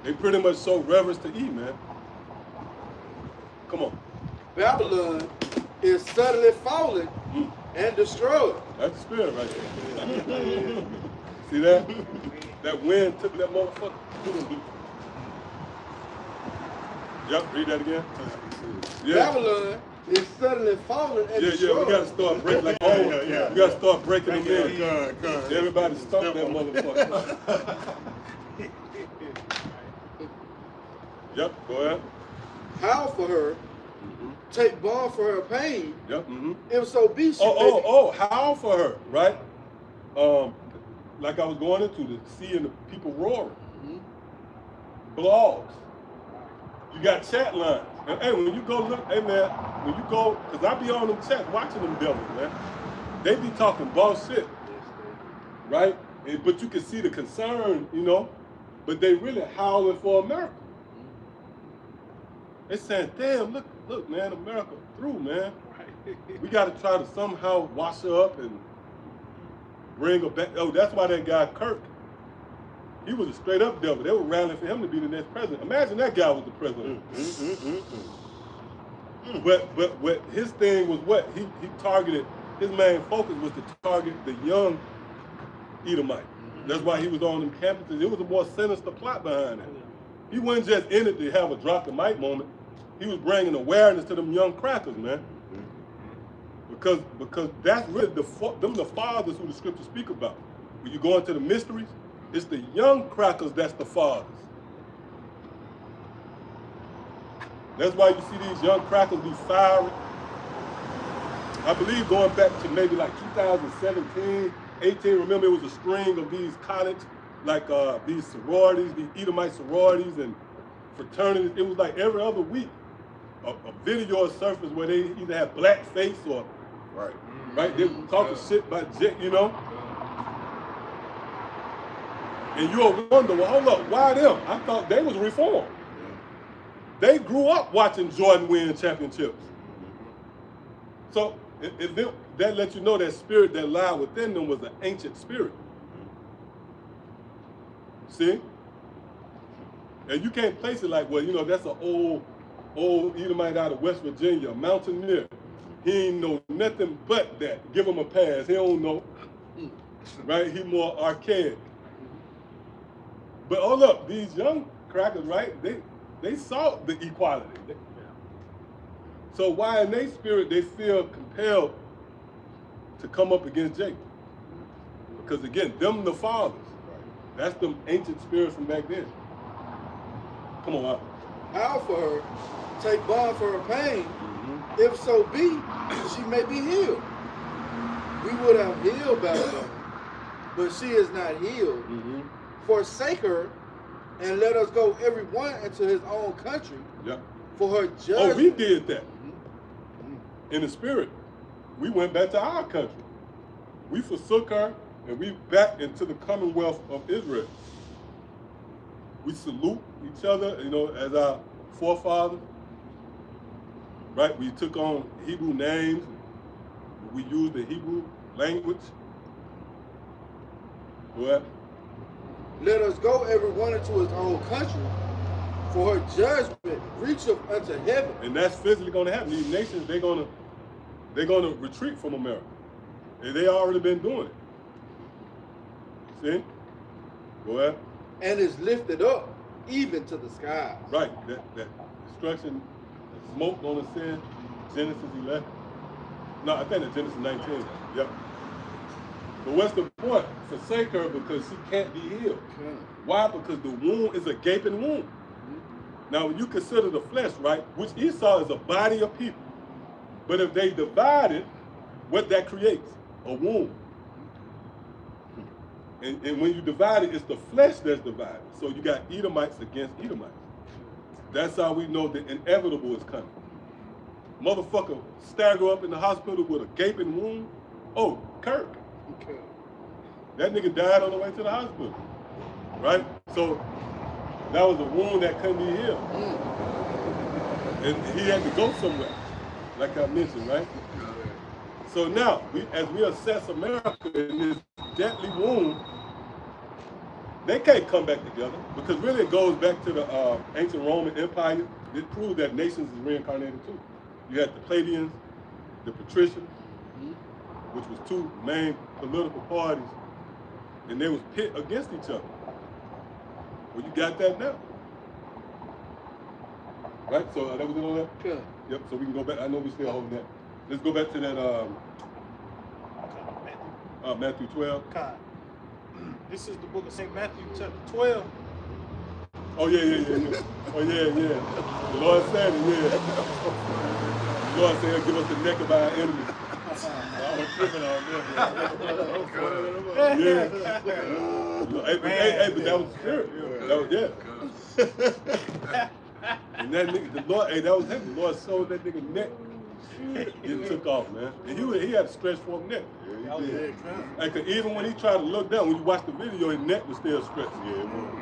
They pretty much showed reverence to Eve, man. Come on. Babylon is suddenly fallen and destroyed. That's the spirit right there. See that? That wind took that motherfucker. Yep, read that again. Yeah. Babylon is suddenly fallen and destroyed. We gotta start breaking like We gotta start breaking them in. Everybody stop that motherfucker. Yep, go ahead. Howl for her, take balm for her pain. Yep. If so be she Howl for her, right? Like I was going into the seeing the people roaring. Blogs. You got chat lines. And hey, when you go look, hey man, when you go, cause I be on them chats watching them devils, man. They be talking bullshit, right? But you can see the concern, you know. But they really howling for America. They saying, damn, look, man, America through, man. We got to try to somehow wash her up and bring her back. Oh, that's why that guy Kirk, he was a straight up devil. They were rallying for him to be the next president. Imagine that guy was the president. But what his thing was what? He targeted, his main focus was to target the young Edomite. That's why he was on them campuses. It was a more sinister plot behind it. He wasn't just in it to have a drop the mic moment. He was bringing awareness to them young crackers, man. Because that's really the fathers who the scriptures speak about. When you go into the mysteries, it's the young crackers that's the fathers. That's why you see these young crackers be firing. I believe going back to maybe like 2017, 18, remember it was a string of these college, like these sororities, these Edomite sororities and fraternities. It was like every other week, a video surfaced where they either had blackface or, right? They were talking shit about Jet, you know? And you'll wonder, well, hold up, why them? I thought they was reformed. They grew up watching Jordan win championships. So that lets you know that spirit that lied within them was an ancient spirit. See? And you can't place it like, well, you know, that's an old Edomite out of West Virginia, a mountaineer. He ain't know nothing but that. Give him a pass. He don't know. Right? He more archaic. But hold up, these young crackers, right? They saw the equality. So why in their spirit they feel compelled to come up against Jacob? Because again, them the fathers. That's the ancient spirits from back then. Come on, out. Howl for her, take balm for her pain. If so be, she may be healed. We would have healed Babylon, but she is not healed. Forsake her, and let us go every one into his own country. For her judgment. Oh, we did that. In the spirit, we went back to our country. We forsook her, and we back into the commonwealth of Israel. We salute each other, you know, as our forefathers. Right? We took on Hebrew names. We used the Hebrew language. What? Let us go every one into his own country, for her judgment reacheth unto heaven. And that's physically going to happen. These nations, they're going to retreat from America. And they already been doing it. See? Go ahead. And is lifted up even to the skies. Right. That destruction, the smoke on the sin, Genesis 11. No, I think it's Genesis 19. Yep. But what's the point? Forsake her because she can't be healed. Why? Because the wound is a gaping wound. Now, when you consider the flesh, right, which Esau is a body of people. But if they divide it, what that creates? A wound. And when you divide it, it's the flesh that's divided. So you got Edomites against Edomites. That's how we know the inevitable is coming. Motherfucker stagger up in the hospital with a gaping wound. Oh, Kirk. That nigga died on the way to the hospital. Right? So that was a wound that couldn't be healed. And he had to go somewhere, like I mentioned, right? So now, as we assess America in this deadly wound, they can't come back together because really it goes back to the ancient Roman Empire. It proved that nations is reincarnated too. You had the Palladians, the patricians, which was two main political parties, and they was pit against each other. Well, you got that now. Right? So that was it on that? Good. Yep, so we can go back. I know we still holding that. Let's go back to that Matthew 12. God. This is the book of St. Matthew, chapter 12. Oh, yeah. Oh, yeah. The Lord said it, yeah. The Lord said, give us the neck of our enemies. I was tripping on them. Yeah. Hey, but that was the spirit. That was, yeah. And that nigga, the Lord, that was him. The Lord showed that nigga neck. It took off, man. And he had a stretch fork neck. Yeah, he did. Like, even when he tried to look down, when you watch the video, his neck was still stretched. Yeah, it was.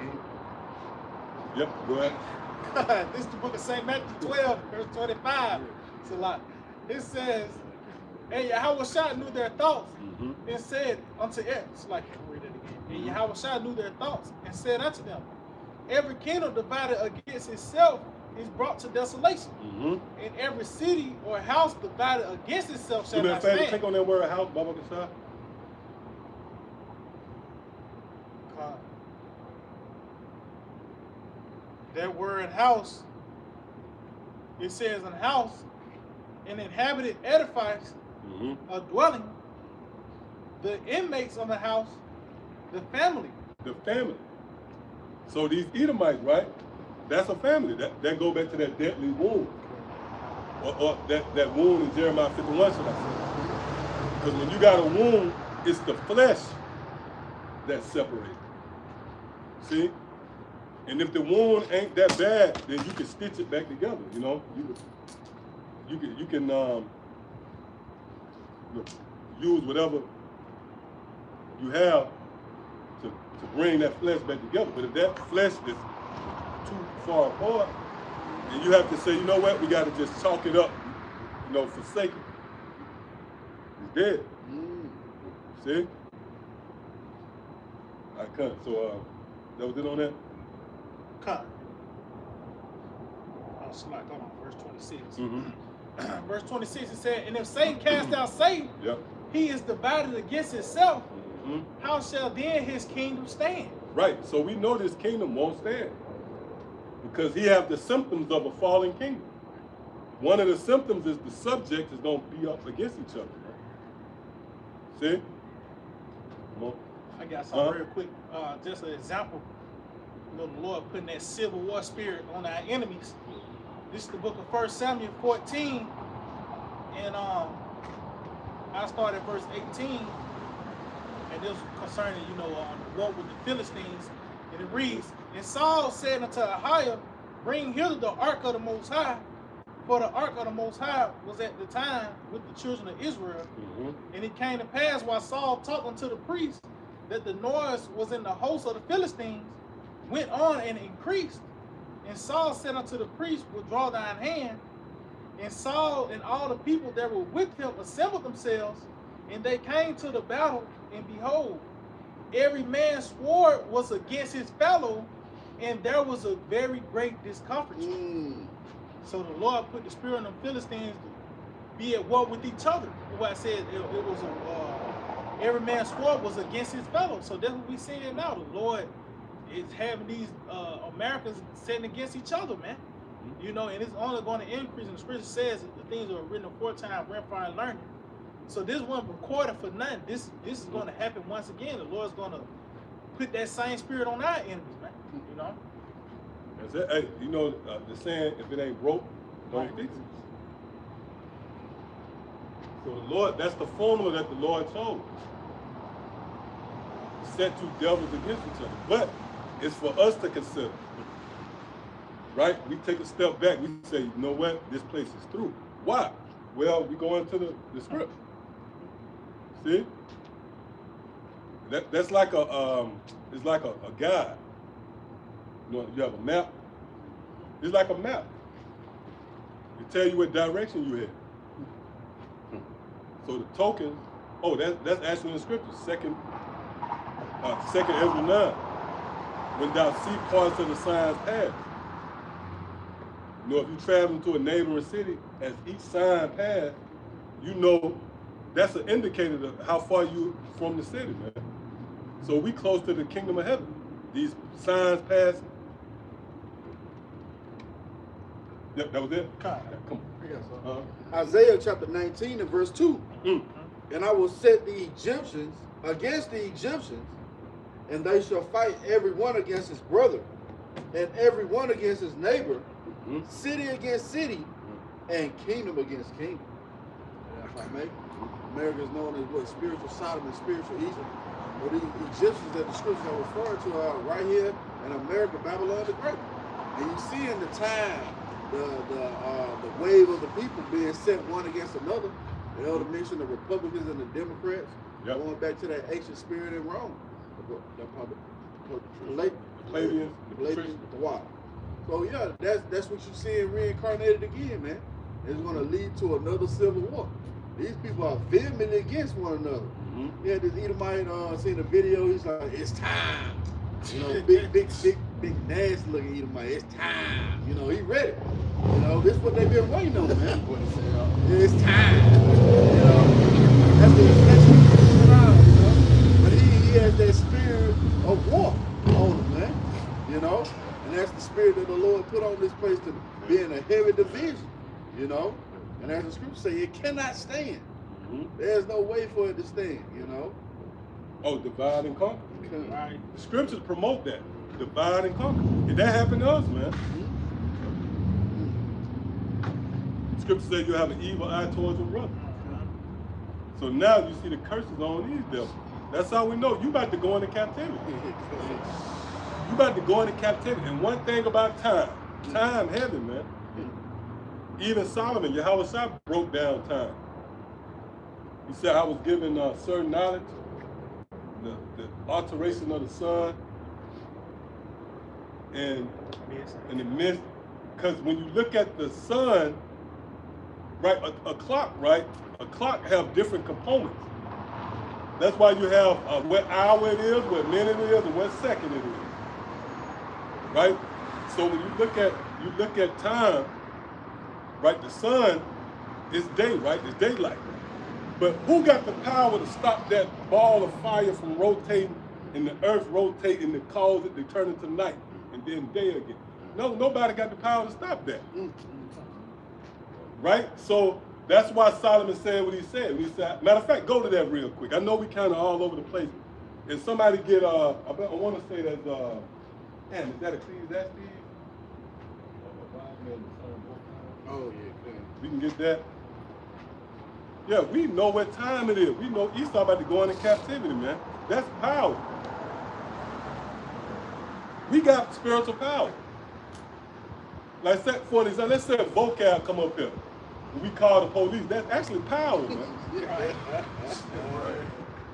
Yep, go ahead. This is the book of St. Matthew 12, verse 25. It's a lot. It says, and Yahushua knew their thoughts and said unto it's like, read it again. And Yahushua knew their thoughts and said unto them, every kingdom divided against itself is brought to desolation. And every city or house divided against itself shall not stand. Click on that word house, Baba Kasha. That word house, it says in house, an inhabited edifice, a dwelling, the inmates of the house, the family. The family. So these Edomites, right? That's a family. That go back to that deadly wound. Or that wound in Jeremiah 51, should I say. Because when you got a wound, it's the flesh that's separated. See? And if the wound ain't that bad, then you can stitch it back together, you know? You can use whatever you have to bring that flesh back together. But if that flesh is too far apart, and you have to say, you know what, we got to just chalk it up, you know, forsake it. It's dead. See? I cut. So that was it on that? Cut. Hold on, verse 26. Verse 26, it said, and if Satan cast out Satan, he is divided against himself. How shall then his kingdom stand? Right, so we know this kingdom won't stand. Because he have the symptoms of a fallen kingdom. One of the symptoms is the subject is going to be up against each other. See? I got something real quick. Just an example. You know, the Lord putting that civil war spirit on our enemies. This is the book of 1 Samuel 14. And I started at verse 18. And this was concerning, you know, the war with the Philistines. And it reads, and Saul said unto Ahiah, bring hither the ark of the Most High, for the ark of the Most High was at the time with the children of Israel. And it came to pass while Saul talked unto the priest that the noise was in the host of the Philistines, went on and increased. And Saul said unto the priest, withdraw thine hand. And Saul and all the people that were with him assembled themselves, and they came to the battle, and behold, every man's sword was against his fellow, and there was a very great discomfiture. So the Lord put the spirit on the Philistines to be at war with each other. What I said, it was every man's sword was against his fellow. So that's what we seeing now. The Lord is having these Americans setting against each other, man. You know, and it's only going to increase. And the scripture says that the things that are written aforetime, whereby learning. So this wasn't recorded for nothing. This is going to happen once again. The Lord's going to put that same spirit on our enemies, man. You know. That's it. Hey, you know the saying, if it ain't broke, don't fix it. So the Lord, that's the formula that the Lord chose. Set two devils against each other. But it's for us to consider. Right? We take a step back. We say, you know what? This place is through. Why? Well, we go into the script. See? That's like it's like a guide. You know, you have a map. It's like a map. It tell you what direction you head. So the tokens, that's actually in the scripture. Second Ezra 9. When thou see parts of the signs pass. You know, if you travel to a neighboring city, as each sign pass, you know that's an indicator of how far you from the city, man. So we close to the kingdom of heaven. These signs passing. Yep, that was it. Come Come on. Isaiah chapter 19 and verse 2. Mm. And I will set the Egyptians against the Egyptians, and they shall fight every one against his brother, and every one against his neighbor, city against city, and kingdom against kingdom. And if I may, America is known as what? Spiritual Sodom and spiritual Egypt. Well, the Egyptians that the scriptures are referring to are right here in America, Babylon the Great. And you see in the time, the wave of the people being set one against another. The elder mentioned the Republicans and the Democrats, going back to that ancient spirit in Rome. The Palladians, the water. So yeah, that's what you seeing reincarnated again, man. It's going to lead to another civil war. These people are vehemently against one another. Yeah, this Edomite seen a video. He's like, "It's time." You know, big, nasty looking Edomite. It's time. You know, he ready. You know, this is what they've been waiting on, man. It's time. You know, that's what he's around, you know. But he has that spirit of war on him, man. You know, and that's the spirit that the Lord put on this place to be in a heavy division. You know, and as the scriptures say, it cannot stand. There's no way for it to stand. You know. Oh, divide and conquer. Right. The scriptures promote that. Divide and conquer. And that happened to us, man. Scripture says you have an evil eye towards your brother. So now you see the curses on these devils. That's how we know you about to go into captivity. You about to go into captivity. And one thing about time heavy, man. Even Solomon, Yahweh broke down time. He said, I was given certain knowledge, the alteration of the sun, and in the mist. Because when you look at the sun, right, a clock, right? A clock have different components. That's why you have what hour it is, what minute it is, and what second it is. Right? So when you look at time, right, the sun is day, right? It's daylight. But who got the power to stop that ball of fire from rotating and the earth rotating to cause it to turn into night and then day again? No, nobody got the power to stop that. Right? So that's why Solomon said what he said. He said, matter of fact, go to that real quick. I know we kind of all over the place. And somebody get, I want to say that, man, is that Ecclesiastes? Oh yeah, we can get that. Yeah, we know what time it is. We know Esau about to go into captivity, man. That's power. We got spiritual power. Like, for example, let's say a vocab come up here. And we call the police. That's actually power, man.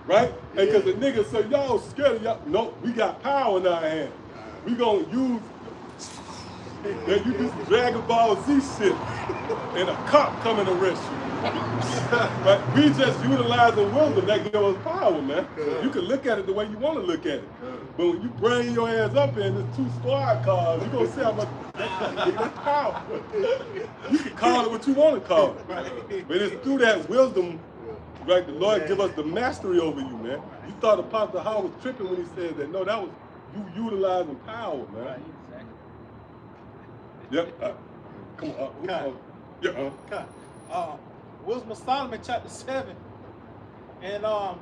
Right? Because the niggas say, y'all scared of y'all. No, we got power in our hands. We gonna use, then you do some Dragon Ball Z shit, and a cop come and arrest you. Right? We just utilizing wisdom that gives us power, man. You can look at it the way you want to look at it. But when you bring your ass up in there's 2 squad cars, you're gonna see how much that's power. You can call it what you want to call it. But it's through that wisdom, right? The Lord give us the mastery over you, man. You thought Apostle Hall was tripping when he said that. No, that was you utilizing power, man. Right, exactly. Yep. Come on. Yeah. Wisdom of Solomon, chapter 7, and I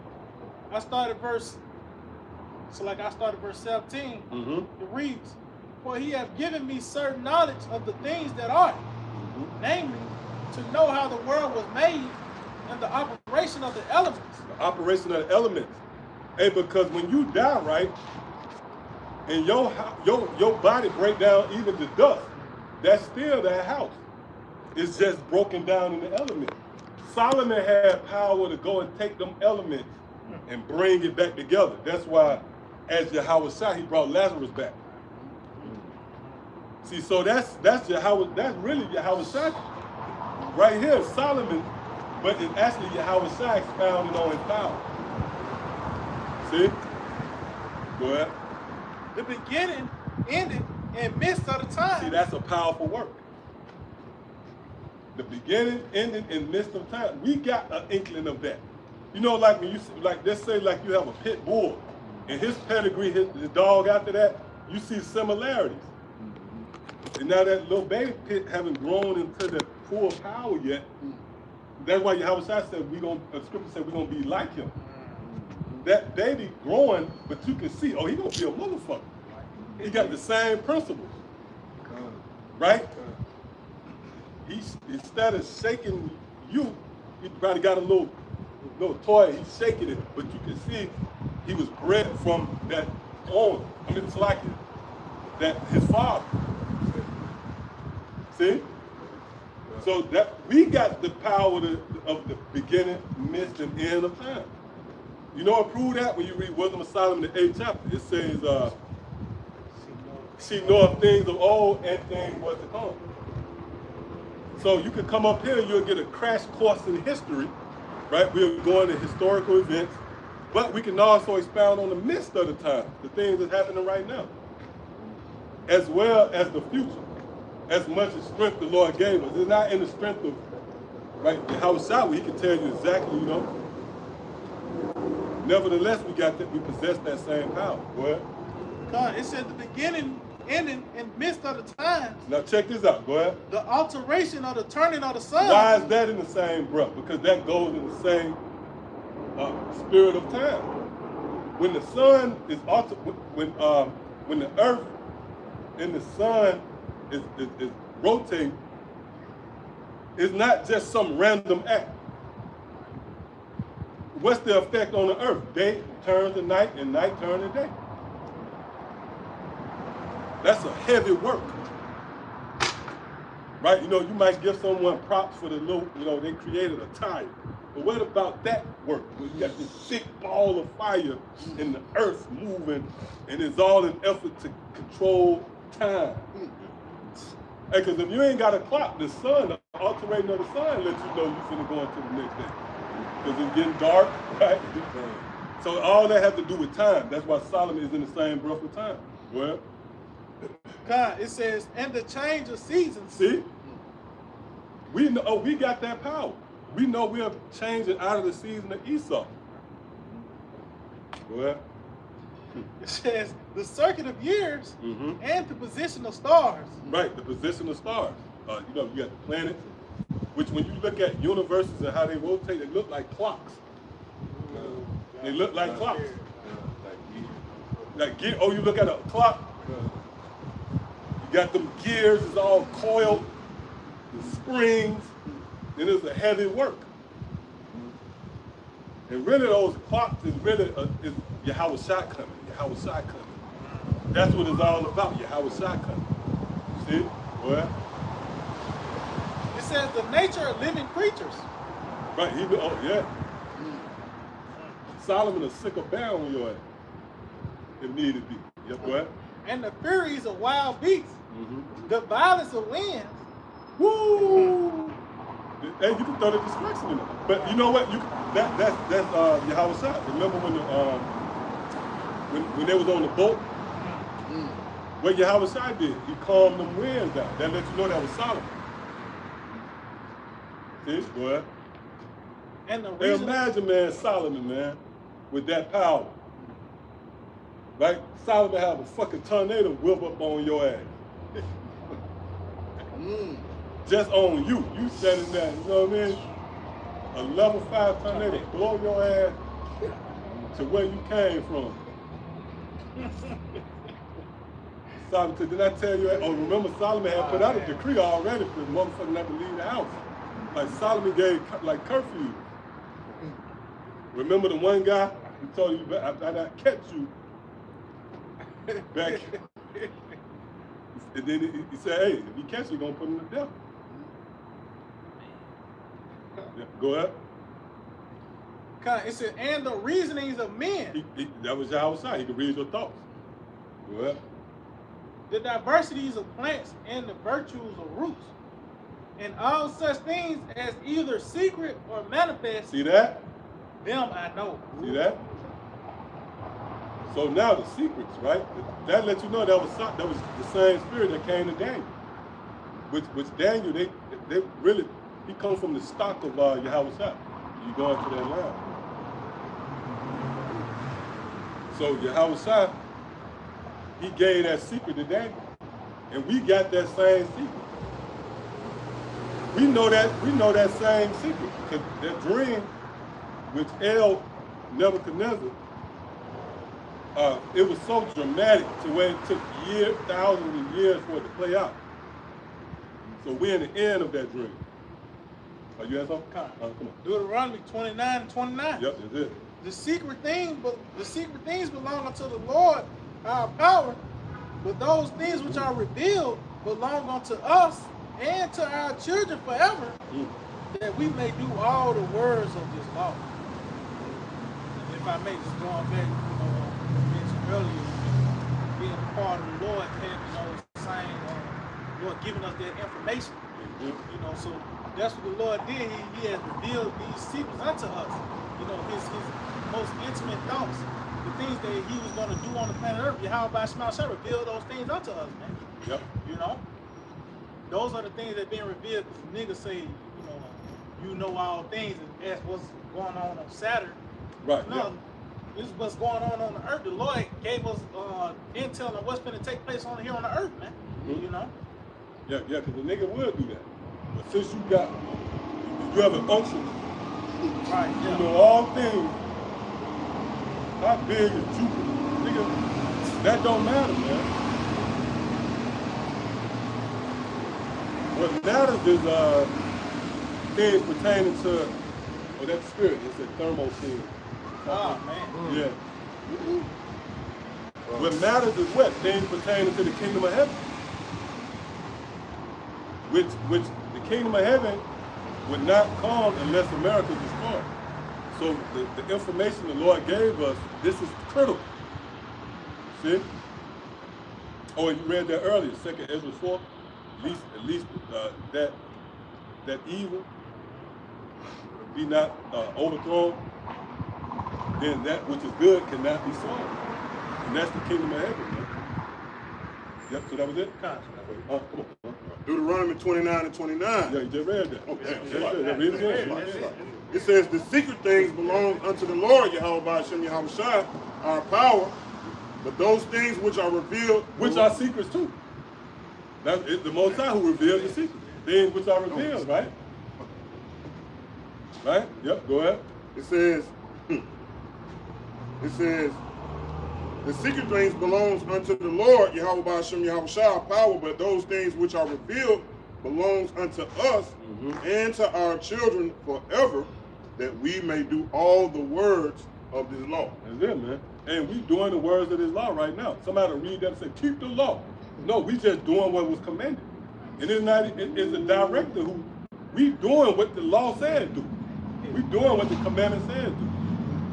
started verse 17. It reads, "For he hath given me certain knowledge of the things that are, namely, to know how the world was made and the operation of the elements." The operation of the elements. Hey, because when you die, right, and your body break down even to dust, that's still that house. It's just broken down in the elements. Solomon had power to go and take them elements and bring it back together. That's why, as Yahweh Shai, he brought Lazarus back. See, so that's really Yahweh Shai. Right here, Solomon, but it's actually Yahweh Shai expounded on his power. See? Go ahead. The beginning, ended, and midst of the time. See, that's a powerful work. the beginning, ending, and midst of time. We got an inkling of that. You know, like when you like, let's say like you have a pit bull, and his pedigree, his dog after that, you see similarities. And now that little baby pit haven't grown into the full power yet. That's why Yahweh said the scripture said we're gonna be like him. That baby growing, but you can see, oh, he gonna be a motherfucker. He got the same principles, right? Instead of shaking you, he probably got a little toy. He's shaking it, but you can see he was bred from that owner. I mean, it's like it, that his father. See? So that we got the power of the beginning, midst, and end of time. You know what prove that? When you read Wisdom of Solomon, the 8th chapter, it says, she knoweth things of old and things what to come. So you could come up here, you'll get a crash course in history, right? We're going to historical events, but we can also expound on the midst of the time, the things that's happening right now, as well as the future. As much as strength the Lord gave us. It's not in the strength of, right, the house out, he can tell you exactly, you know. Nevertheless, we possess that same power. Go ahead. God, it said the beginning, ending, and midst of the times. Now check this out. Go ahead. The alteration of the turning of the sun. Why is that in the same breath? Because that goes in the same spirit of time. When the sun is when the earth and the sun is rotating, it's not just some random act. What's the effect on the earth? Day turns to night and night turns to day. That's a heavy work. Right? You know, you might give someone props for the little, you know, they created a tire. But what about that work? Where you got this thick ball of fire and the earth moving, and it's all an effort to control time. Hey, because if you ain't got a clock, the sun, the alternating of the sun lets you know you're finna go into the next day. Because it's getting dark, right? So all that has to do with time. That's why Solomon is in the same breath of time. Well, God, it says, and the change of seasons. see? We know, we got that power. We know we're changing out of the season of Esau. Well, It says the circuit of years and the position of stars. right, the position of stars. You know, you got the planets, which when you look at universes and how they rotate, they look like clocks. They look like clocks. Oh, you look at a clock, you got them gears, it's all coiled, the springs, and it's a heavy work. And really those clocks is really is Yahweh Shah coming, Yahweh Shah coming. That's what it's all about, Yahweh Shah coming. See? Well, It says the nature of living creatures. right, yeah. Solomon will sick a bear on your ass if needed be. Yep, what? And the furies of wild beasts. The violence of winds. Woo! And you can throw the destruction in it. But you know what? That's Yahweh Shah. Remember when they was on the boat? What Yahweh Shah did? He calmed them winds down. That let you know that was Solomon. See, boy. And the Hey, reason imagine, man, Solomon, man, with that power. Right? Solomon have a fucking tornado whip up on your ass. Just on you. You standing there, you know what I mean? A level 5 tornado blow your ass to where you came from. Solomon, did I tell you? Oh, remember Solomon had put out a decree already for the motherfucker not to leave the house. Like Solomon gave like curfew. Remember the one guy who told you, I catch you back. And then he said, hey, if he catch you, you're going to put him to death. Yeah, go ahead. it said, and the reasonings of men. That was Yahweh Shah. He could read your thoughts. Go ahead. The diversities of plants and the virtues of roots. And all such things as either secret or manifest. See that? Them I know. See that? So now the secrets, right? That lets you know that was the same spirit that came to Daniel. Which Daniel, they really He comes from the stock of Yahweh Shah. You go into that line. So Yahweh Shah, he gave that secret to Daniel. And we got that same secret. We know that same secret. Because that dream, which Nebuchadnezzar, it was so dramatic to where it took thousands of years for it to play out. So we're in the end of that dream. Are you have something? Come on. Deuteronomy 29 and 29. Yep, that's it. The secret things belong unto the Lord, our power, but those things which are revealed belong unto us and to our children forever, that we may do all the words of this law. And if I may, just going back, mentioned earlier, being a part of the Lord, having those same, Lord giving us that information. So that's what the Lord did. He has revealed these secrets unto us. His most intimate thoughts, the things that he was going to do on the planet Earth. Yahweh Shema shall reveal those things unto us, man. Yep. Those are the things that being revealed. Because niggas say, you know all things, and ask what's going on Saturn. Right. No, yeah. this is what's going on the earth. The Lord gave us intel on what's going to take place here on the earth, man. Yeah, because the nigga will do that. But since you have an unction, right? Yeah. You know all things. How big is Jupiter? Nigga, that don't matter, man. What matters is things pertaining to that spirit. It's a thermo thing. Oh man. Yeah. What matters is what? Things pertaining to the kingdom of heaven. Which the kingdom of heaven would not come unless America is destroyed. So the information the Lord gave us, this is critical. See? Oh, and you read that earlier, 2 Ezra 4. At least that evil be not overthrown. Then that which is good cannot be solved. And that's the kingdom of heaven, man. Yep, so that was it? Come on. Deuteronomy 29 and 29. Yeah, you just read that. Okay. Yeah, read it again. It says, the secret things belong unto the Lord, Yahweh Hashem Yahweh Shai, our power, but those things which are revealed, which are secrets too. That's the Most High who revealed the secrets. Things which are revealed, right? Right? Yep, go ahead. It says, the secret things belongs unto the Lord, Yahweh Hashem Yahweh Shai, our power, but those things which are revealed belongs unto us and to our children forever, that we may do all the words of this law. That's it, man. And we doing the words of this law right now. Somebody read that and say, keep the law. No, we just doing what was commanded. And it's a director who, we doing what the law said do. We doing what the commandment says do.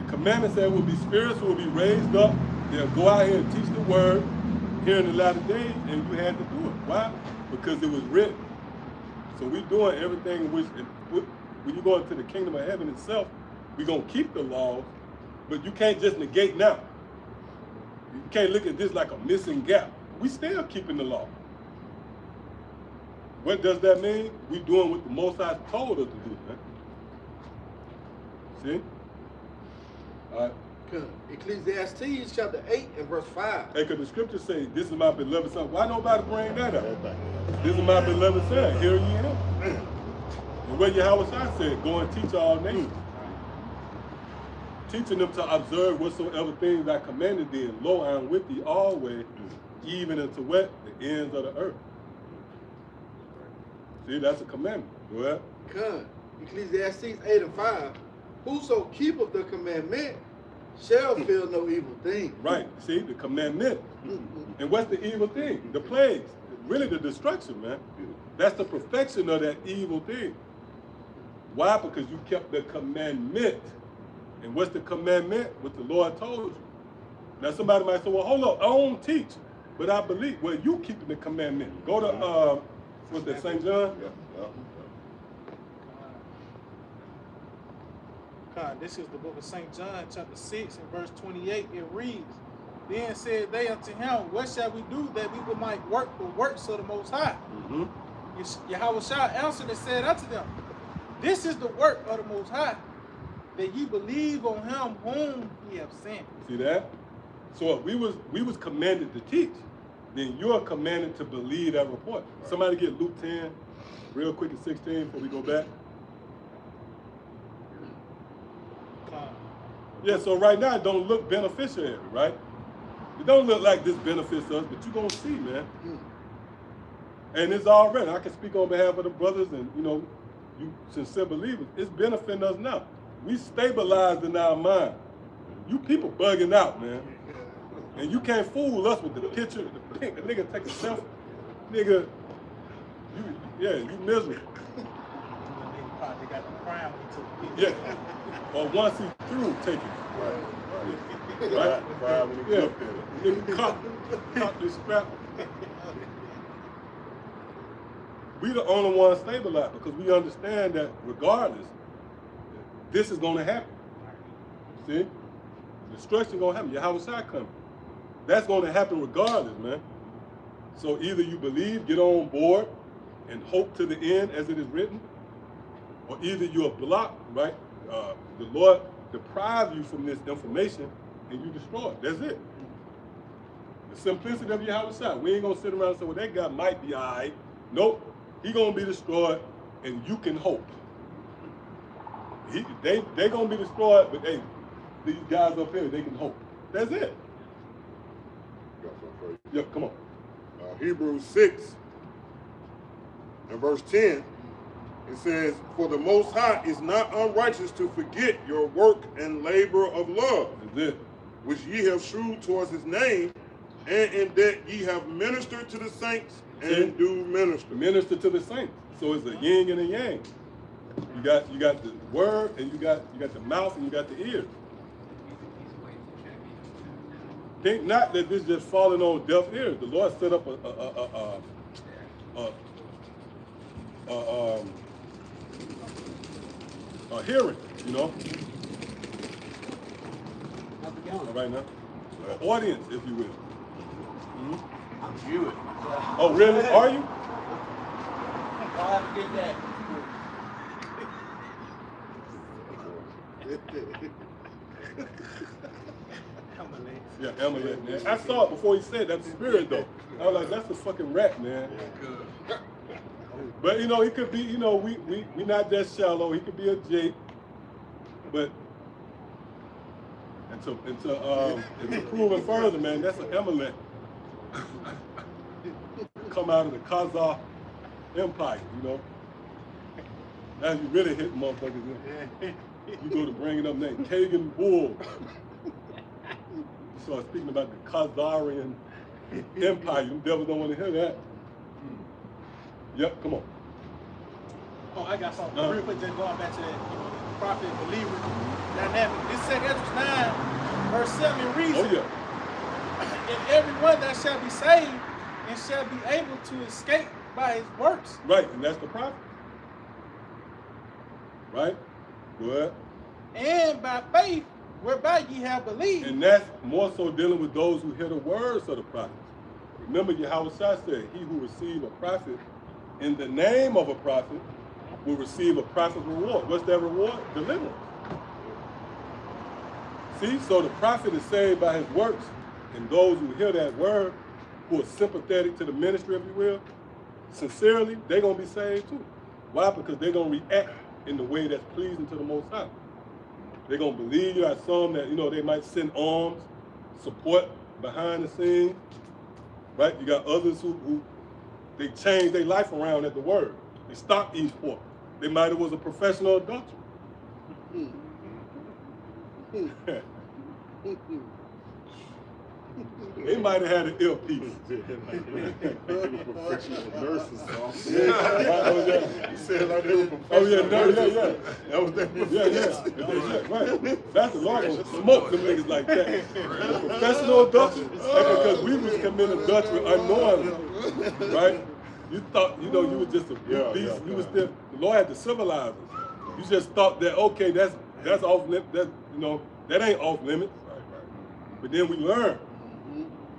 The commandment said we'll be spirits who will be raised up. They'll go out here and teach the word here in the latter days, and you had to do it. Why? Because it was written. So we doing everything in which, when you go into the kingdom of heaven itself, we're going to keep the laws, but you can't just negate now. You can't look at this like a missing gap. We still keeping the law. What does that mean? We doing what the Most High told us to do, man. See? All right. Ecclesiastes chapter 8 and verse 5. Hey, because the scriptures say, this is my beloved son. Why nobody bring that up? This is my beloved son. Hear ye him. And what Yahweh said, go and teach all nations. Teaching them to observe whatsoever things I commanded thee, and lo, I am with thee always, even unto what? The ends of the earth. See, that's a commandment. Go ahead. Come. Ecclesiastes 8 and 5. Whoso keepeth the commandment shall feel no evil thing. Right. See, the commandment. And what's the evil thing? The plagues. Really the destruction, man. That's the perfection of that evil thing. Why? Because you kept the commandment. And what's the commandment? What the Lord told you. Now somebody might say, well, hold up, I don't teach, but I believe. Well, you keeping the commandment. Go to, what's that, St. John? God, this is the book of St. John, chapter 6, and verse 28. It reads, Then said they unto him, What shall we do that we might work the works of the Most High? Yahweh Shah answered and said unto them, This is the work of the Most High, that ye believe on him whom he have sent. See that? So if we was commanded to teach, then you're commanded to believe that report. Somebody get Luke 10 real quick at 16 before we go back. Yeah, so right now it don't look beneficial, right? It don't look like this benefits us, but you're gonna see, man. And it's already, I can speak on behalf of the brothers and you sincere believers, it's benefiting us now. We stabilized in our mind. You people bugging out, man. And you can't fool us with the picture, the pink, the nigga take a selfie. Nigga, you miserable. They got the crown when he took the picture. Yeah. Or once he through taking it. Right? Yeah. Nigga caught this scrap. We the only ones stabilized because we understand that regardless, this is gonna happen. See? Destruction gonna happen. Yahweh coming. That's gonna happen regardless, man. So either you believe, get on board, and hope to the end as it is written, or either you're blocked, right? The Lord deprive you from this information and you destroy it. That's it. The simplicity of Yahweh. We ain't gonna sit around and say, well, that guy might be all right. Nope. He gonna be destroyed and you can hope. They gonna be destroyed, but hey, these guys up here, they can hope. That's it. Got something for you. Yep, come on. Hebrews 6 and verse 10, it says, for the Most High is not unrighteous to forget your work and labor of love, That's it. which ye have shewed towards his name, and in that ye have ministered to the saints and do minister. Minister to the saints. So it's a yin and a yang. You got the word and you got the mouth and you got the ears. Think not that this just falling on deaf ears. The Lord set up a hearing, All right now, an audience, if you will. Mm-hmm. I'm viewing. Oh, really? Are you? I'll have to get that. Yeah, Amalek, man. I saw it before he said that's the spirit, though. I was like, that's the fucking rat, man. But, he could be, we not that shallow. He could be a Jake. But and to prove it further, man, that's an Amalek. Come out of the Khazar Empire, Now you really hit motherfuckers in. You go to bringing up name, Kagan Bull. So speaking about the Khazarian Empire, you devils don't want to hear that. Yep, come on. Oh, I got something real quick, just going back to that, prophet believer dynamic. This said Ezra 9, verse 7 reads, Oh yeah. and everyone that shall be saved and shall be able to escape by his works. Right, and that's the prophet. Right? Go ahead. And by faith, whereby ye have believed. And that's more so dealing with those who hear the words of the prophets. Remember, Yahweh said, he who receive a prophet in the name of a prophet will receive a prophet's reward. What's that reward? Deliverance. See, so the prophet is saved by his works, and those who hear that word, who are sympathetic to the ministry, if you will, sincerely, they're going to be saved too. Why? Because they're going to react in the way that's pleasing to the Most High. They're going to believe you. I saw them that, they might send arms, support behind the scenes, right? You got others who they change their life around at the word. They stopped eating pork. They might have was a professional adulterer. They might have had an ill piece. Professional nurses. He said like they were professional. Oh yeah, yeah. That was that. Yeah, right. That's the Lord gonna smoke them niggas like that. Professional adultery. Because we was committing adultery unknowingly, right? You thought, you were just a beast. You was still, the Lord had to civilize us. You just thought that, okay, that's off limits. That ain't off limits. Right. But then we learn.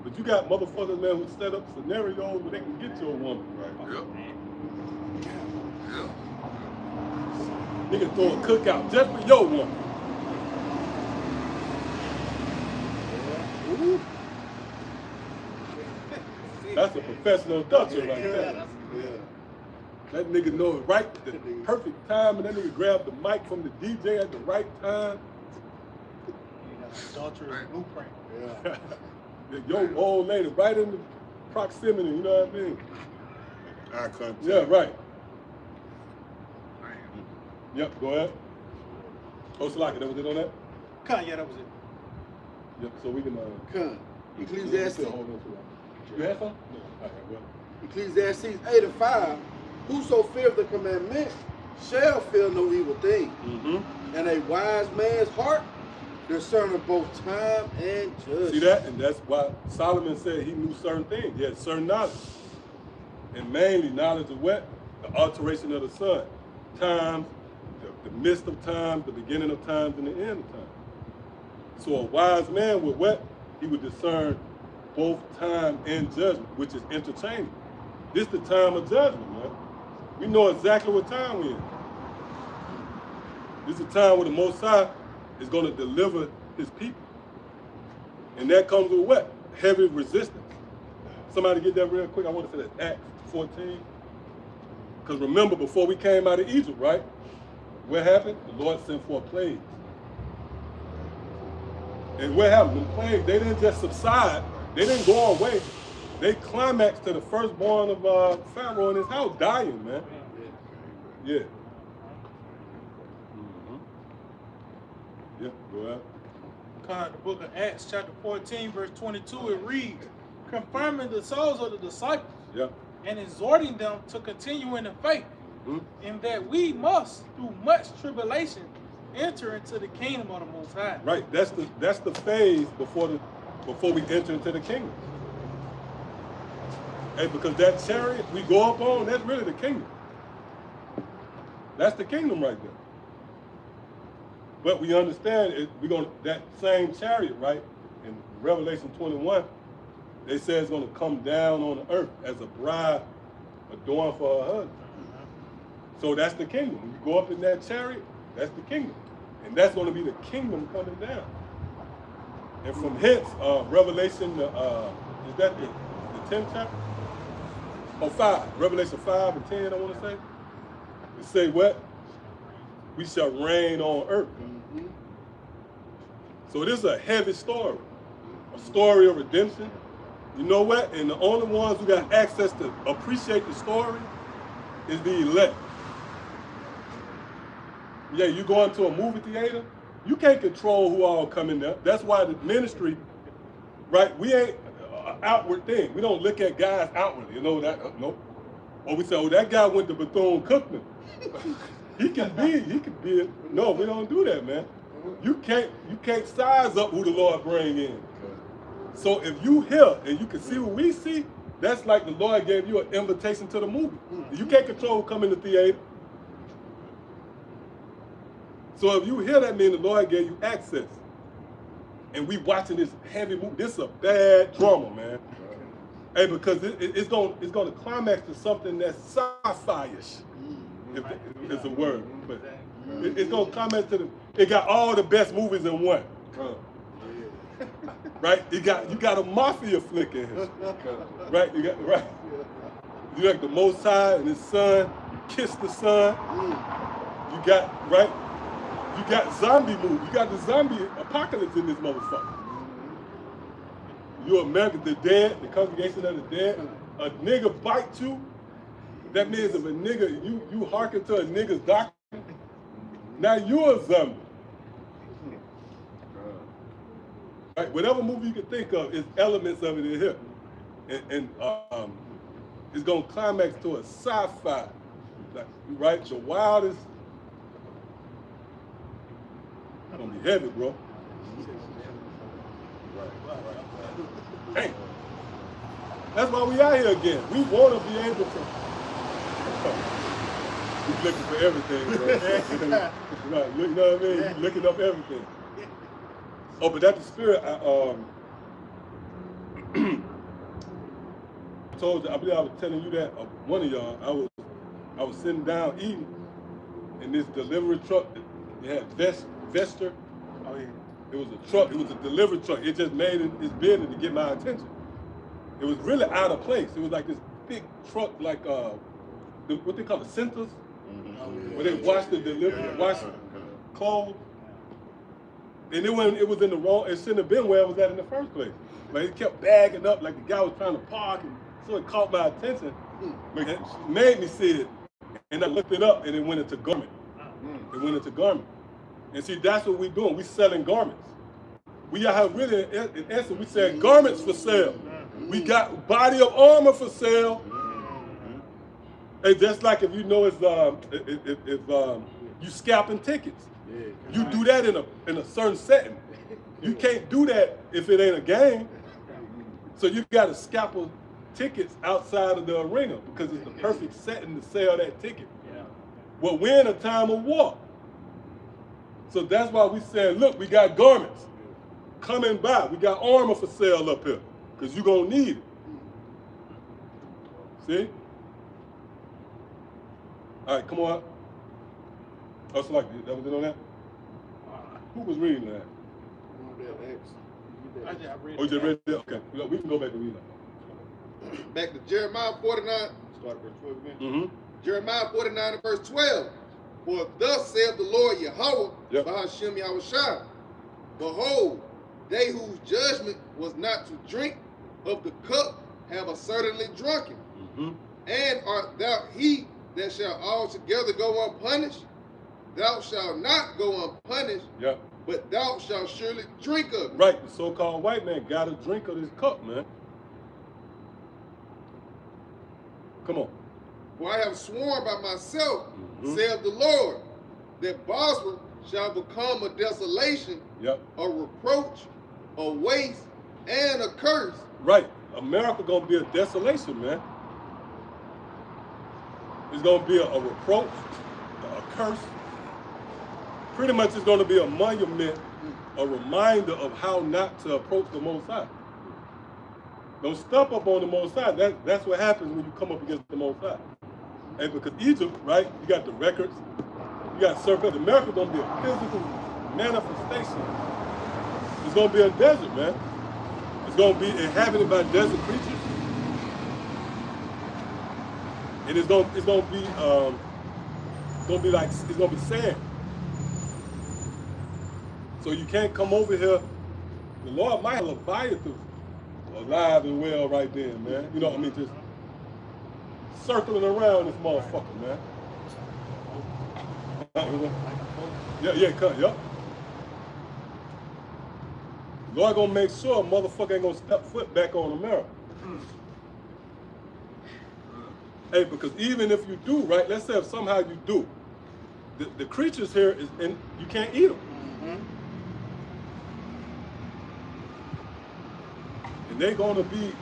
But you got motherfuckers, man, who set up scenarios where they can get to a woman. Right. Yep. Nigga throw a cookout just for your one. Ooh. That's a professional toucher right there. Yeah. That nigga knows right the perfect time, and that nigga grabbed the mic from the DJ at the right time. Adulterous blueprint. Yeah. Your old lady right in the proximity, you know what I mean? Eye contact. Yeah, right. Yep, go ahead. Oh, Salaki, that was it on that? Yeah, that was it. Yep, so we can... Come. Ecclesiastes. Hold on to it. You have some? No. All right, well. Ecclesiastes 8:5. Whoso feareth the commandment shall fear no evil thing. Mm-hmm. And a wise man's heart discerneth both time and judgment. See that? And that's why Solomon said he knew certain things. He had certain knowledge. And mainly knowledge of what? The alteration of the sun. Times, the midst of times, the beginning of times, and the end of times. So a wise man would what? He would discern both time and judgment, which is interchangeable. This is the time of judgment, man. We know exactly what time we're in. This is the time where the Most High is going to deliver his people. And that comes with what? Heavy resistance. Somebody get that real quick. I want to say that Acts 14. Because remember, before we came out of Egypt, right? What happened? The Lord sent forth plagues. And what happened? The plagues, they didn't just subside. They didn't go away. They climaxed to the firstborn of Pharaoh in his house dying, man. Yeah. Yeah, go ahead. The book of Acts, chapter 14, verse 22, it reads, confirming the souls of the disciples, yeah, and exhorting them to continue in the faith, and that we must, through much tribulation, enter into the kingdom of the Most High. Right. That's the phase before we enter into the kingdom. Hey, because that chariot we go up on, that's really the kingdom. That's the kingdom right there. But we understand it, that same chariot, right? In Revelation 21, they say it's going to come down on the earth as a bride adorned for her husband. So that's the kingdom. When you go up in that chariot, that's the kingdom. And that's going to be the kingdom coming down. And from hence, Revelation, is that the 10th chapter? Oh, 5. Revelation 5 and 10, I want to say. It say what? We shall reign on earth. Mm-hmm. So this is a heavy story. A story of redemption. You know what? And the only ones who got access to appreciate the story is the elect. Yeah, you go into a movie theater, you can't control who all come in there. That's why the ministry, right? We ain't an outward thing. We don't look at guys outwardly. You know that? Nope. Or we say, oh, that guy went to Bethune-Cookman. He can be. No, we don't do that, man. You can't size up who the Lord bring in. So if you hear and you can see what we see, that's like the Lord gave you an invitation to the movie. You can't control who come in the theater. So if you hear that, mean the Lord gave you access. And we watching this heavy movie. This is a bad drama, man. Hey, because it's going to climax to something that's sci-fi-ish. If it's a word, but it's going to climax to it got all the best movies in one. Right? You got a mafia flick in here. Right? You got the Most High and his son, kiss the son. You got, right? You got zombie movie. You got the zombie apocalypse in this motherfucker. You America, the dead, the congregation of the dead. A nigga bite you. That means if a nigga, you hearken to a nigga's doctrine, now you're a zombie. Right? Whatever movie you can think of, is elements of it in here. And it's going to climax to a sci-fi. Like, right? The wildest. It's going to be heavy, bro. Right. Hey. That's why we out here again. We want to be able to. We're looking for everything, bro. Right, you know what I mean? You're looking up everything. Oh, but that's the spirit. I told you, I believe I was telling you that, one of y'all, I was sitting down eating, and this delivery truck, it had Vester. Oh yeah. It was a truck. It was a delivery truck. It just made its business to get my attention. It was really out of place. It was like this big truck, like what they call the centers, where they wash the delivery, wash clothes. And it was in the wrong. It shouldn't have been where it was at in the first place. But it kept bagging up like the guy was trying to park, and so it caught my attention. But it made me see it, and I looked it up, and it went into garment. It went into garment. And see, that's what we're doing. We're selling garments. We have really, in essence, we sell garments for sale. We got body of armor for sale. It's just like if you know if you scalping tickets. You do that in a certain setting. You can't do that if it ain't a game. So you got to scalpel tickets outside of the arena because it's the perfect setting to sell that ticket. Well, we're in a time of war. So that's why we said, look, we got garments coming by. We got armor for sale up here because you're going to need it. See? All right, come on. Oh, so like, that was it on that? Who was reading that? I read Oh, you just read it? Okay. We can go back and read that. Back to Jeremiah 49. Start verse 12 again. Mm-hmm. Jeremiah 49 and verse 12. For thus saith the Lord Yahweh, Yep. Bahashem Yahushua, behold, they whose judgment was not to drink of the cup have certainly drunken. Mm-hmm. And art thou he that shall altogether go unpunished? Thou shalt not go unpunished, Yep. but thou shalt surely drink of it. Right, the so-called white man got a drink of this cup, man. Come on. For I have sworn by myself, saith the Lord, that Bosra shall become a desolation, Yep. a reproach, a waste, and a curse. Right. America gonna be a desolation, man. It's gonna be a reproach, a curse. Pretty much it's gonna be a monument, a reminder of how not to approach the Most High. Don't step up on the Most High. That's what happens when you come up against the Most High. And because Egypt, right, you got the records, you got serpent. America's gonna be a physical manifestation. It's gonna be a desert, man. It's gonna be inhabited by desert creatures. And it's gonna be sand. So you can't come over here. The Lord might have Leviathan alive and well right then, man. You know what I mean? Just circling around this motherfucker, man. Yeah, cut, yep. Lord gonna make sure a motherfucker ain't gonna step foot back on America. Hey, because even if you do, right, let's say if somehow you do, the creatures here is, and you can't eat them. And they're gonna be,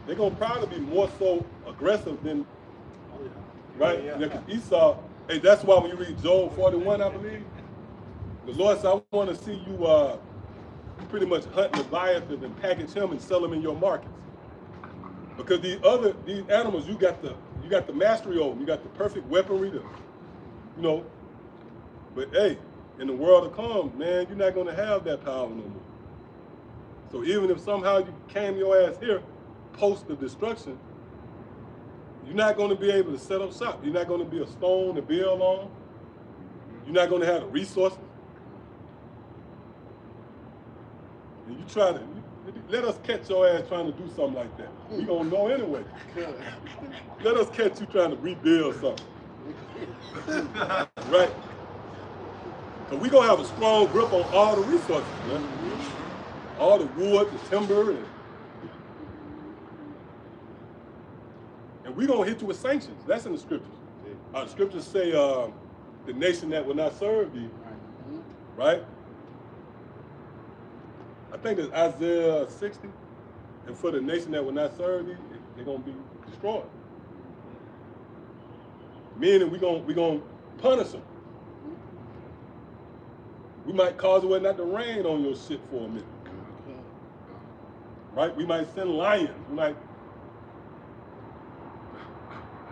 they're gonna probably be more so aggressive than, right? Yeah. Because Esau, hey, that's why when you read Job 41, I believe, the Lord said, I want to see you pretty much hunt Leviathan and package him and sell him in your markets. Because these animals, you got the mastery over them. You got the perfect weaponry to, you know. But hey, in the world to come, man, you're not gonna have that power no more. So even if somehow you came your ass here post the destruction, you're not gonna be able to set up shop. You're not gonna be a stone to build on. You're not gonna have the resources. And you try to, let us catch your ass trying to do something like that. We gonna know anyway. Let us catch you trying to rebuild something. Right? So we gonna have a strong grip on all the resources, man. All the wood, the timber, and we gonna hit you with sanctions. That's in the scriptures. The scriptures say the nation that will not serve thee, right? I think it's Isaiah 60. And for the nation that will not serve thee, they're gonna be destroyed. Meaning we gonna punish them. We might cause it not to rain on your shit for a minute. Right? We might send lions. We might,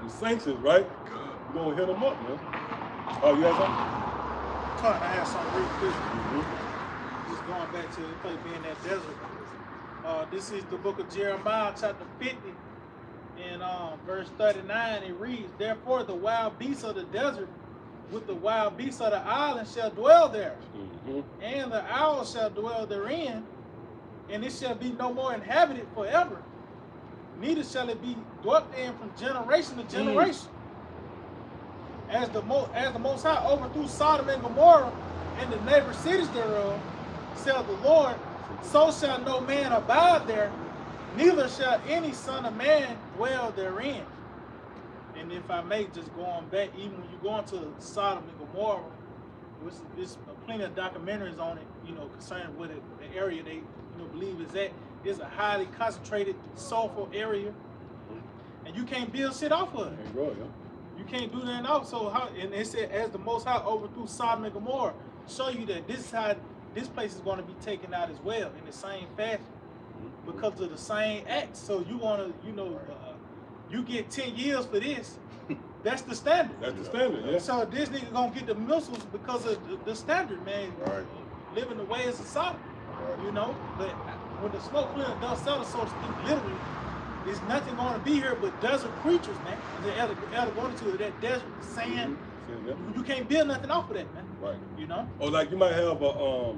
and sanctions, right? We're gonna hit them up, man. Oh, you got something? I have something real quick. Just going back to the place being that desert. This is the book of Jeremiah, chapter 50, and verse 39. It reads, "Therefore the wild beasts of the desert with the wild beasts of the island shall dwell there, and the owls shall dwell therein, and it shall be no more inhabited forever. Neither shall it be dwelt in from generation to generation. As the Most High overthrew Sodom and Gomorrah and the neighbor cities thereof, saith the Lord, so shall no man abide there, neither shall any son of man dwell therein." And if I may just go on back, even when you go into Sodom and Gomorrah, there's plenty of documentaries on it, concerning what the area they believe is at. It's a highly concentrated, sulfur area, and you can't build shit off of it. You can't do that off. So how? And it said, as the Most High overthrew Sodom and Gomorrah, show you that this is how this place is going to be taken out as well in the same fashion because of the same act. So you want to, you get 10 years for this. That's the standard. That's the standard, yeah. So this nigga gonna get the missiles because of the standard, man. Right. Living the ways of Sodom, But when the smoke clear and dust settles, so to speak, literally, there's nothing going to be here but desert creatures, man. The elder going to that desert, sand. You can't build nothing off of that, man. Right. Or like you might have what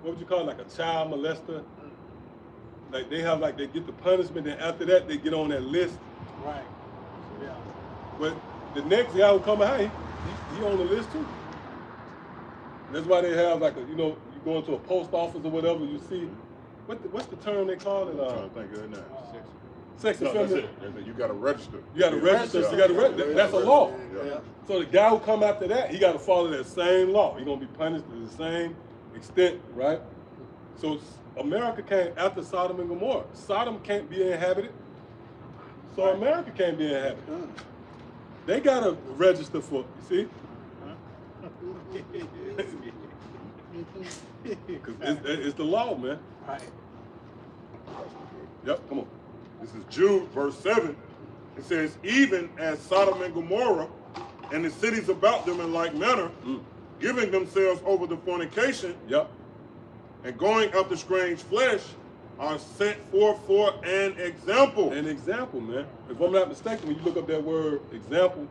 would you call it, like a child molester? Like they get the punishment, and after that they get on that list. Right. Yeah. But the next guy who come behind, he on the list too. That's why they have you go into a post office or whatever, you see, what's the term they call it? I'm trying to think of it now. Sex No, offender. that's it. You got to register. You got to register. So you got to register. That's a law. Yeah. So the guy who come after that, he got to follow that same law. He's gonna be punished to the same extent, right? So America came after Sodom and Gomorrah. Sodom can't be inhabited, so America can't be inhabited. They gotta register for it. You see? Because it's the law, man. Right. Yep. Come on. This is Jude, verse 7. It says, "Even as Sodom and Gomorrah and the cities about them in like manner, giving themselves over to fornication, Yep. and going after strange flesh, are sent forth for an example." An example, man. If I'm not mistaken, when you look up that word example,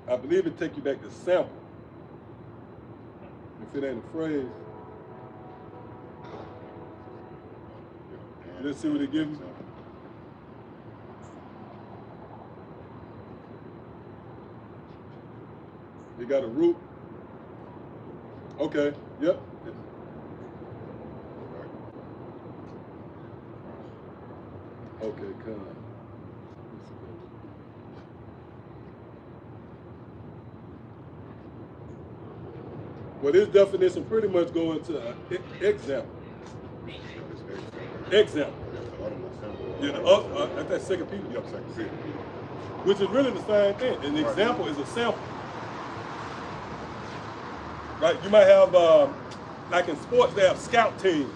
I believe it take you back to sample. If it ain't a phrase, let's see what it gives you. You got a root. Okay. Yep. Okay, come on. Well, this definition pretty much goes into example. Example. Yeah, that's that second people. Yep, second people. Which is really the same thing. An example is a sample. Right? You might have, like in sports, they have scout teams.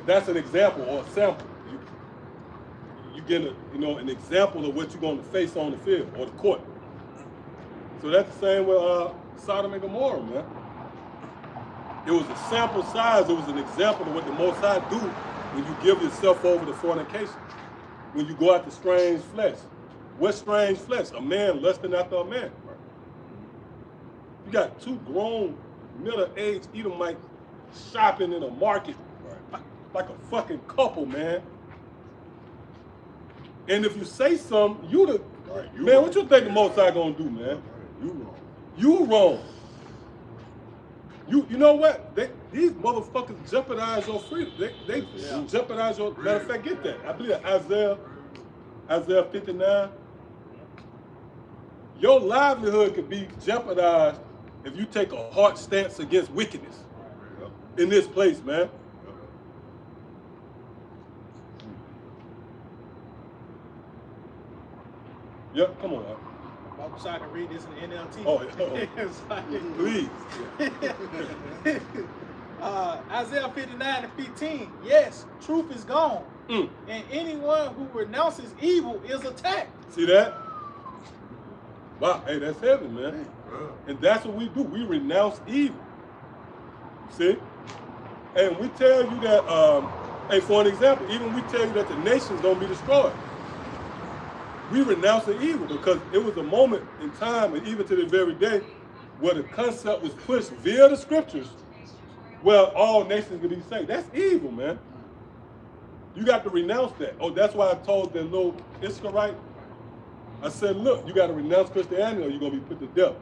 That's an example or a sample. You get an example of what you're going to face on the field or the court. So that's the same with Sodom and Gomorrah, man. It was a sample size. It was an example of what the Most High do when you give yourself over to fornication. When you go after strange flesh. What strange flesh? A man lusting after a man. You got two grown, middle-aged Edomites shopping in a market like a fucking couple, man. And if you say something, man, what you think the Most High gonna do, man? You wrong. You wrong. You know what? These motherfuckers jeopardize your freedom. They jeopardize your. Matter of fact, get that. I believe Isaiah 59. Your livelihood could be jeopardized if you take a hard stance against wickedness in this place, man. Yep, come on. I wish I could read this in the NLT. Please. Isaiah 59:15. Yes, truth is gone. And anyone who renounces evil is attacked. See that? Wow, hey, that's heavy, man. And that's what we do. We renounce evil. See? And we tell you that, hey, for an example, even we tell you that the nations don't be destroyed. We renounce the evil because it was a moment in time, and even to this very day, where the concept was pushed via the scriptures, where all nations can be saved. That's evil, man. You got to renounce that. Oh, that's why I told that little Israelite, I said, look, you got to renounce Christianity or you're going to be put to death.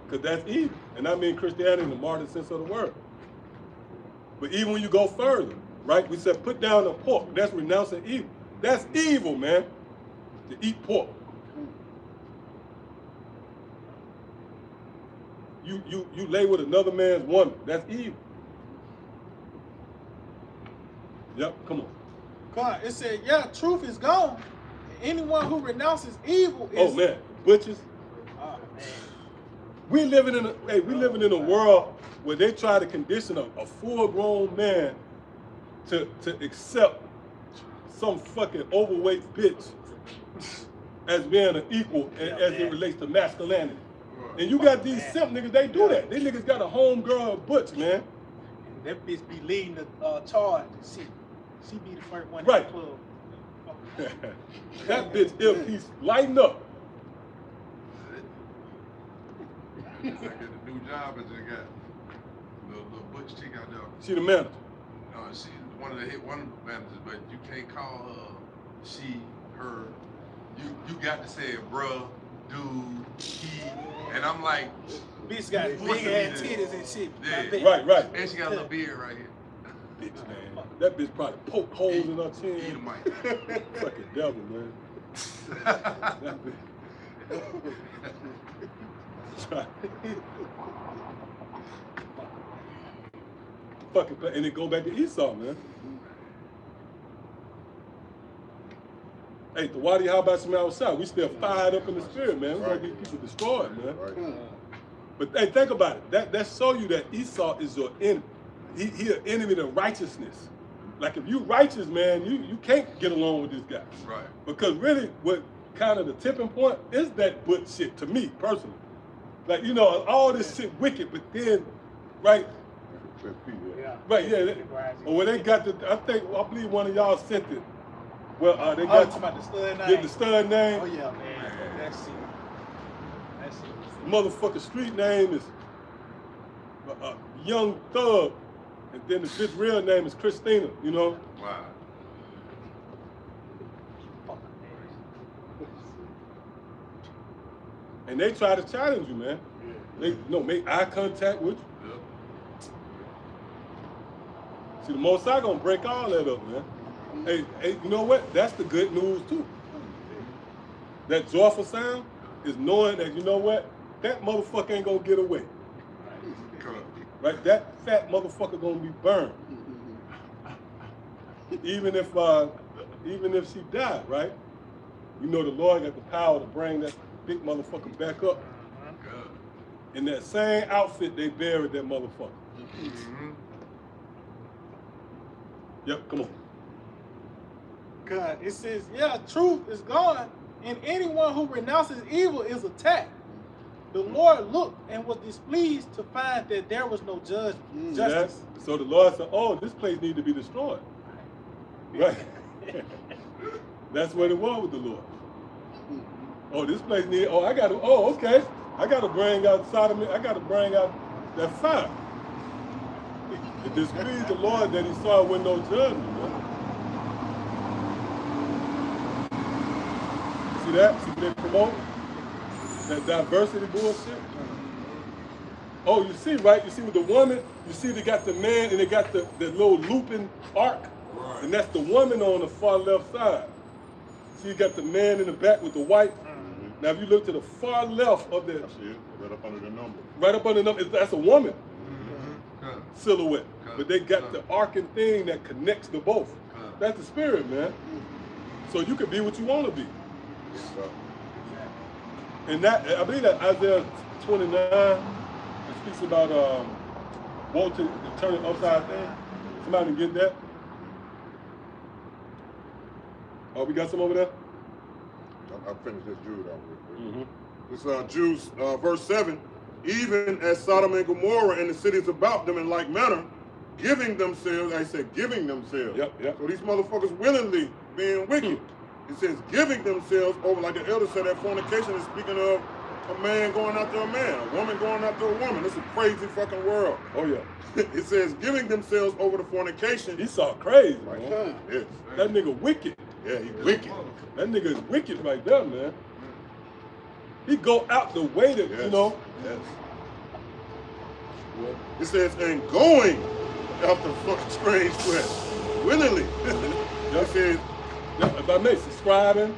Because that's evil. And I mean Christianity in the modern sense of the word. But even when you go further, right, we said put down the pork. That's renouncing evil. That's evil, man, to eat pork. You lay with another man's woman. That's evil. Yep, come on. God, it said, yeah, truth is gone. Anyone who renounces evil is... Oh, man, butchers. Oh, man. We living in a world where they try to condition a full-grown man to accept some fucking overweight bitch as being an equal as it relates to masculinity. And you got these simp niggas, they do that. They niggas got a homegirl butch, man. And that bitch be leading the charge. She be the first one Right. in the club. That bitch, if he's lighting up. I got a new job as I got little butch chick out there. She the manager. She's one of the managers, but you can't call her she, her. You got to say bruh, dude, he, and I'm like, Bitch got big ass titties and shit. Yeah. Right. And she got a little beard right here. Bitch, man. That bitch probably poke holes in her Eat a chin. mic. Fucking devil, man. That bitch. Fucking, and it go back to Esau, man. Hey, Tawadi, how about some outside? We still fired up in the spirit, man. We're gonna get people destroyed, man. Right. But hey, think about it. That show you that Esau is your enemy. He an enemy to righteousness. Like if you righteous, man, you can't get along with this guy. Right. Because really, what kind of the tipping point is that butt shit to me personally. Like, you know, all this shit wicked, but then, right? Right, yeah. Or when they got the, I believe one of y'all sent it. Well, they got about the stud name. the stud name. Oh yeah, man. That shit. That shit. Motherfucker street name is Young Thug, and then the bitch real name is Christina. You know. Wow. And they try to challenge you, man. They make eye contact with you. Yep. See, the Most High gonna break all that up, man. Hey, you know what? That's the good news too. That joyful sound is knowing that, you know what? That motherfucker ain't gonna get away. Right? That fat motherfucker gonna be burned. Even if she died, right? You know the Lord got the power to bring that big motherfucker back up. In that same outfit they buried that motherfucker. Yep, come on. God, it says, yeah, truth is gone, and anyone who renounces evil is attacked. The Lord looked and was displeased to find that there was no justice. So the Lord said, oh, this place needs to be destroyed. Right? That's what it was with the Lord. Oh, this place needs, okay. I got to bring out Sodom, I got to bring out that fire. It displeased the Lord that he saw with no judgment. Man. See that? See what they promote? That diversity bullshit? Oh, you see, right? You see with the woman, you see they got the man and they got the little looping arc. Right. And that's the woman on the far left side. See, you got the man in the back with the white. Now, if you look to the far left of that, right up under the number. Right up under the number, that's a woman silhouette. But they got the arcing thing that connects the both. That's the spirit, man. So you can be what you want to be. And that, I believe that Isaiah 29, it speaks about woe to the turning upside down. Somebody can get that? Oh, we got some over there? I'll finish this Jude out real quick. It's Jude, verse 7. Even as Sodom and Gomorrah and the cities about them in like manner, giving themselves, I said giving themselves. Yep. So these motherfuckers willingly being wicked. It says giving themselves over, like the elder said, that fornication is speaking of a man going after a man, a woman going after a woman. It's a crazy fucking world. Oh yeah. It says giving themselves over to fornication. Esau crazy, Right. man. Yes. That nigga wicked. Yeah, he wicked. That nigga is wicked right there, man. He go out the way to, Yes. you know. Yes. It says, and going after fucking strange flesh. Willingly. It says, Yeah, if I may, subscribing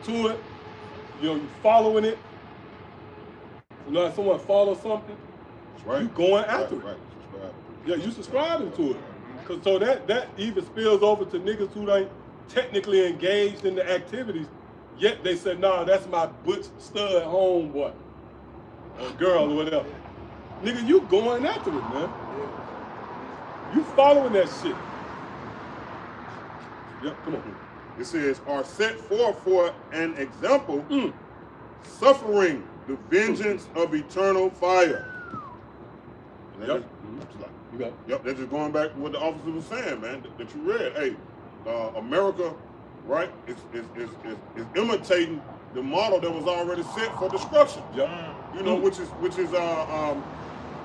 to it, you know, you following it. You know, if someone follows something, that's right. you going after it. Right. Subscribe. Yeah, you subscribing to it. Cause so that even spills over to niggas who ain't technically engaged in the activities, yet they say, nah, that's my butch stud homeboy or girl or whatever. Nigga, you going after it, man. You following that shit. Yep, come on. It says, are set forth for an example, suffering the vengeance of eternal fire. And Yep. you got, yep, that's just going back to what the officer was saying, man, that you read. Hey, America, right, is imitating the model that was already set for destruction. Yep. You know, which is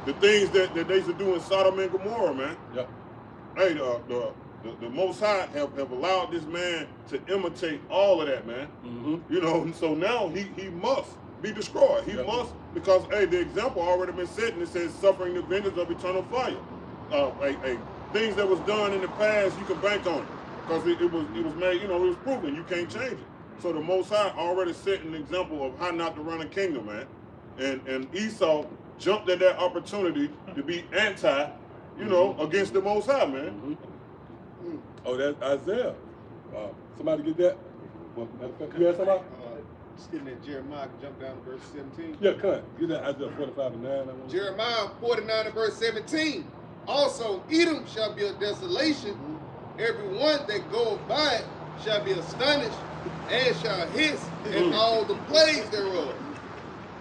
the things that they used to do in Sodom and Gomorrah, man. Yep. Hey, the Most High have allowed this man to imitate all of that, man. You know, and so now he must be destroyed. He must, because hey, the example already been set, and it says suffering the vengeance of eternal fire. Things that was done in the past, you can bank on it, because it was made, you know, it was proven. You can't change it. So the Most High already set an example of how not to run a kingdom, man. And Esau jumped at that opportunity to be anti, you know, against the Most High, man. Oh, that's Isaiah. Somebody get that? You had somebody? Just getting that Jeremiah, jump down to verse 17. Yeah, cut. Get that Isaiah 45 and 9. Jeremiah 49 and verse 17. Also, Edom shall be a desolation. Everyone that goeth by it shall be astonished and shall hiss at all the plagues thereof.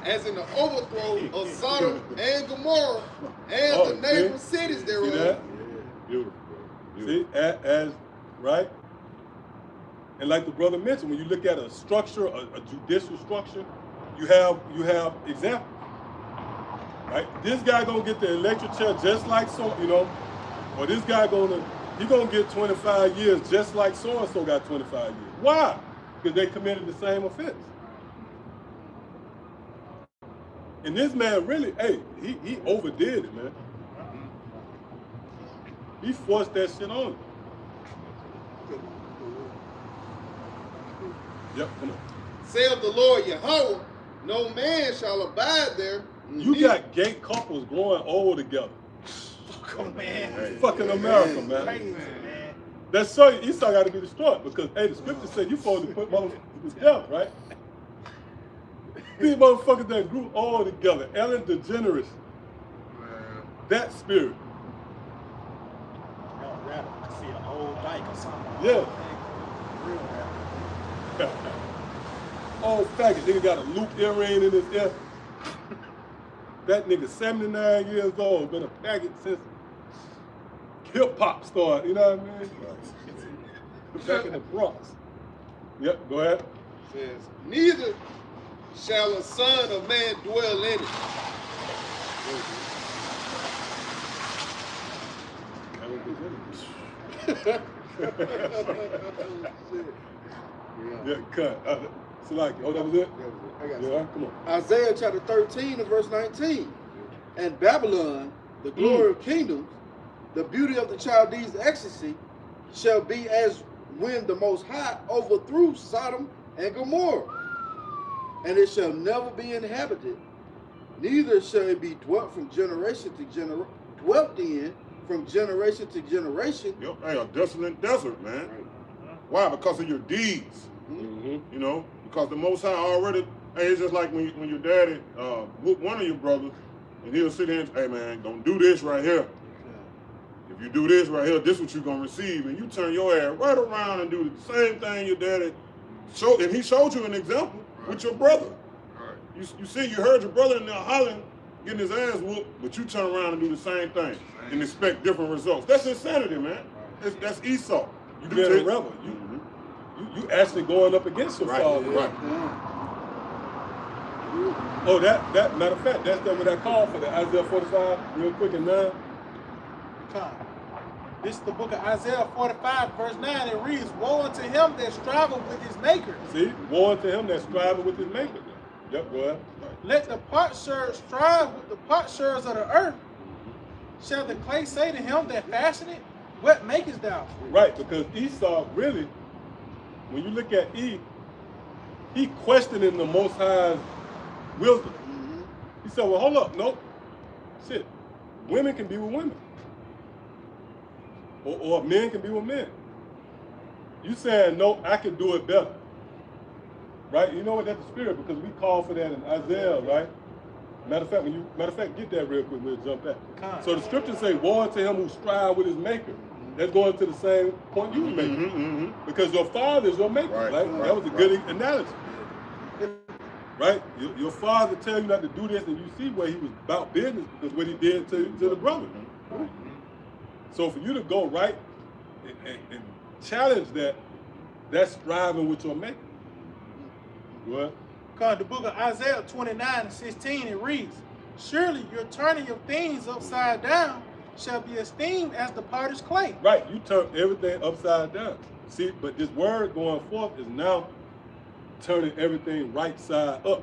As in the overthrow of Sodom and Gomorrah and the neighboring cities thereof. See that? Beautiful. See, as right? And like the brother mentioned, when you look at a structure, a judicial structure, you have examples. Right? This guy gonna get the electric chair just like so, you know, or this guy gonna get 25 years just like so and so got 25 years. Why? Because they committed the same offense. And this man really, hey, he overdid it, man. He forced that shit on him. Yep, come on. Saith the Lord Yahweh, no man shall abide there. You got gay couples growing old together. Fuck, man. Hey. Fucking America, man. Crazy, man. That's so Esau got to be destroyed because, hey, the scripture said you supposed to put motherfuckers together, right? These motherfuckers that grew old together, Ellen DeGeneres, that spirit. Y'all rather see an old dyke or something. Yeah. Real rap. Old faggot, nigga got a loop earring in his ear. That nigga 79 years old, been a faggot since hip hop started, you know what I mean? Back in the Bronx. Yep, go ahead. Says, neither shall a son of man dwell in it. Yeah, cut. Select. Oh, that was it? I got Yeah, come on. Isaiah chapter 13 and verse 19. And Babylon, the glory of kingdoms, the beauty of the Chaldees' ecstasy, shall be as when the Most High overthrew Sodom and Gomorrah. And it shall never be inhabited, neither shall it be dwelt from generation to generation, dwelt in from generation to generation. Yep, hey, a desolate desert, man. Why? Because of your deeds. Mm-hmm. You know, because the Most High already, hey, it's just like when your daddy whooped one of your brothers, and he'll sit there and say, hey man, don't do this right here. If you do this right here, this is what you're gonna receive. And you turn your ass right around and do the same thing your daddy And he showed you an example with your brother. Right. You see, you heard your brother in there hollering, getting his ass whooped, but you turn around and do the same thing and expect different results. That's insanity, man. That's Esau. You being a rebel. You actually going up against your father. Right. Oh, that matter of fact, that's what I call for the Isaiah 45, real quick and 9. This is the book of Isaiah 45, verse 9. It reads, "Woe unto him that striveth with his maker." See, woe unto him that striveth with his maker. Yep, go ahead. Let the potsherds strive with the potsherds of the earth. Shall the clay say to him that fashioned it, what makest thou? Right, because Esau really, when you look at he questioning the Most High's wisdom. He said, well, hold up, nope. Shit, women can be with women. Or men can be with men. You saying, no, I can do it better. Right? You know what? That's the spirit, because we call for that in Isaiah, right? Matter of fact, get that real quick, we'll jump back. So the scriptures say, woe unto him who strive with his maker. That's going to the same point you were making. Because your father is your maker, right? That was a good analogy. Right? Your father tell you not to do this, and you see where he was about business because what he did to the brother. So for you to go right and challenge that's striving with your maker. What? Because the book of Isaiah 29:16, it reads, "Surely your turning of things upside down shall be esteemed as the potter's clay." Right, you turn everything upside down. See, but this word going forth is now turning everything right side up.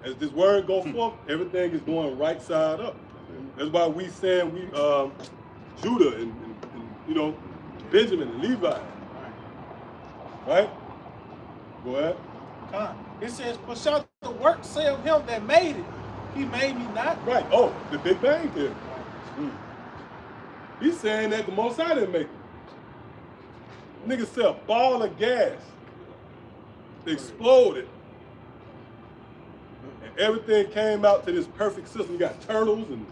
As this word goes forth, everything is going right side up. That's why we saying we Judah and Benjamin and Levi. Right? Go ahead. It says, "For shall the work say of him that made it, he made me not?" Right. Oh, the Big Bang Theory. He's saying that the Most High didn't make it. Nigga said a ball of gas exploded, and everything came out to this perfect system. You got turtles and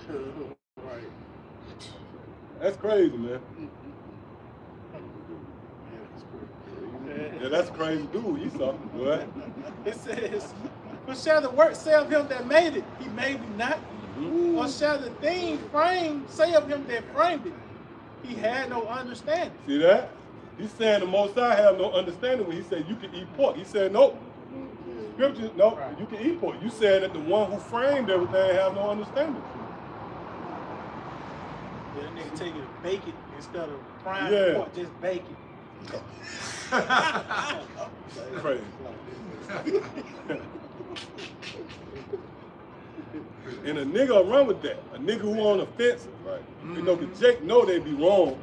that's crazy, man. Yeah, that's crazy dude. Esau. What? It says, "For shall the work say of him that made it, he made me not? Or shall the thing framed say of him that framed it, he had no understanding?" See that? He's saying the Most High have no understanding when he said you can eat pork. He said, nope. Scripture, nope, you can eat pork. You saying that the one who framed everything have no understanding. Yeah, that nigga take it and bake it instead of frying the pork, just bake it. Crazy. And a nigga will run with that. A nigga who on the fence, you know, cause Jake know they be wrong.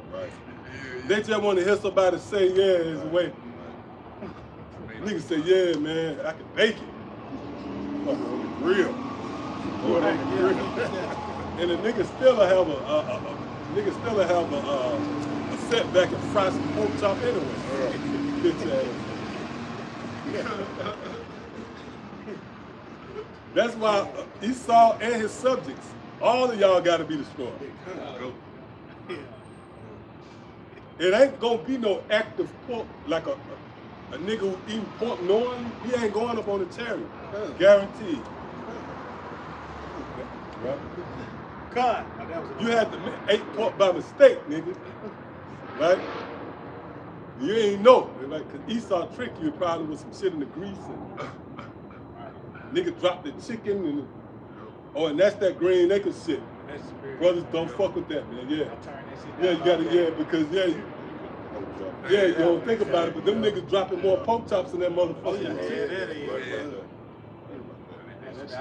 They just want to hear somebody say, yeah, there's a way. Nigga say, yeah, man, I can bake it. Fuck on the grill. And the nigga still have a setback and fry some pork chop anyway. Bitch ass. That's why Esau and his subjects, all of y'all got to be destroyed. It ain't gonna be no active pork like a nigga who eating pork knowing he ain't going up on the chariot. Guaranteed. Right? God. You had to eat pork by mistake, nigga. Right? You ain't know. Like, cause Esau tricked you probably with some shit in the grease and nigga dropped the chicken and and that's that green acre shit. Brothers don't fuck with that, man. Yeah. Yeah, you gotta, because you don't think about it, but them niggas dropping more pork chops than that motherfucker. I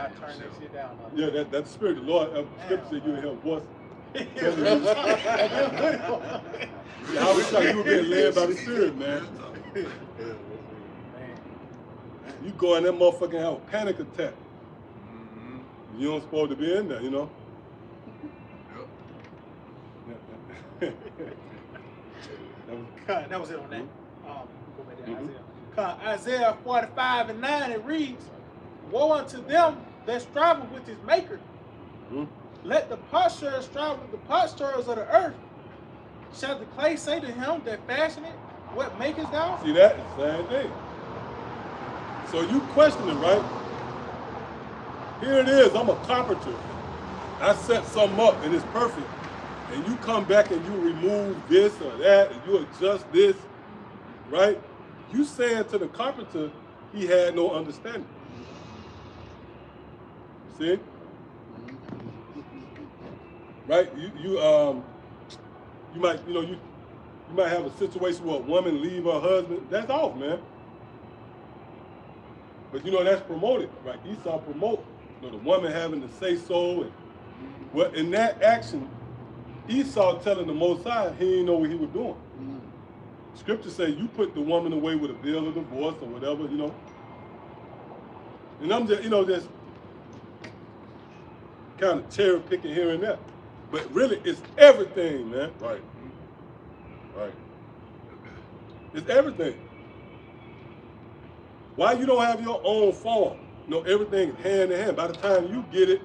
turn that shit down. Yeah, that's the spirit. The Lord, scripture said you would have voice. I always thought you were being led by the spirit, man. You go in that motherfucker and have a panic attack. You don't supposed to be in there, you know? That was it on that. Go back to Isaiah 45:9, it reads, "Woe unto them that strive with his maker. Let the potsherds strive with the potsherds of the earth. Shall the clay say to him that fashioned it, what makest thou?" See that? It's the same thing. So you questioning, right? Here it is, I'm a carpenter. I set something up and it's perfect. And you come back and you remove this or that and you adjust this, right? You saying to the carpenter, he had no understanding. See? Right? You might, you might have a situation where a woman leave her husband. That's off, man. But that's promoted, right? Esau promote, the woman having to say so. And well, in that action, Esau telling the Most High he didn't know what he was doing. Scripture say you put the woman away with a bill of divorce or whatever, And I'm just, just kind of cherry picking here and there. But really, it's everything, man. Right. Right. It's everything. Why you don't have your own phone? Everything is hand in hand. By the time you get it,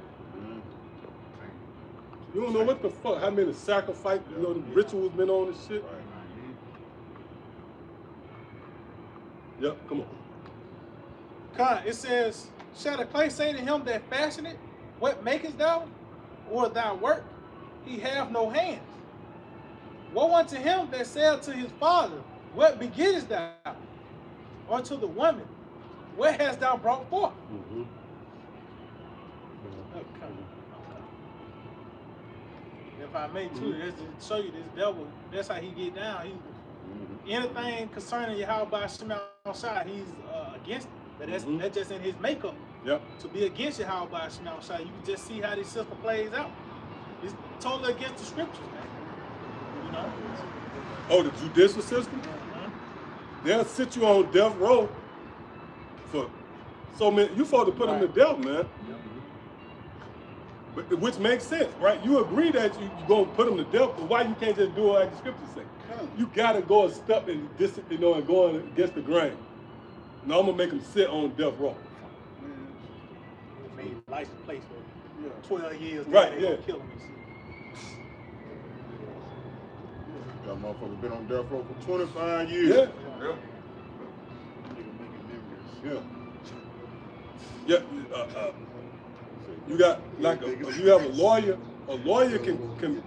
you don't know what the fuck, how many sacrifices, the rituals been on and shit. Right. Yep, come on. Con, it says, shall the clay say to him that fashioned it, what makest thou? Or thy work? He hath no hands. Woe unto him that said to his father, what begettest thou? Or to the woman, what hast thou brought forth? Mm-hmm. Okay. If I may too, that's to show you this devil, that's how he get down. Anything concerning Yahweh Shema Shai, he's against it. But that's just in his makeup. Yep. To be against Yahweh Shema Shai, you can just see how this system plays out. It's totally against the scriptures, man. Oh, the judicial system? They'll sit you on death row for so many. You supposed to put them to death, man. But, which makes sense, right? You agree that you're going to put them to death, but why you can't just do it like the scriptures say? You got to go a step and and go against the grain. No, I'm going to make them sit on death row. Made license place for 12 years. Right, yeah. yeah. Kill him. That motherfucker been on death row for 25 years. Yeah. Yeah. Yeah. You got if you have a lawyer can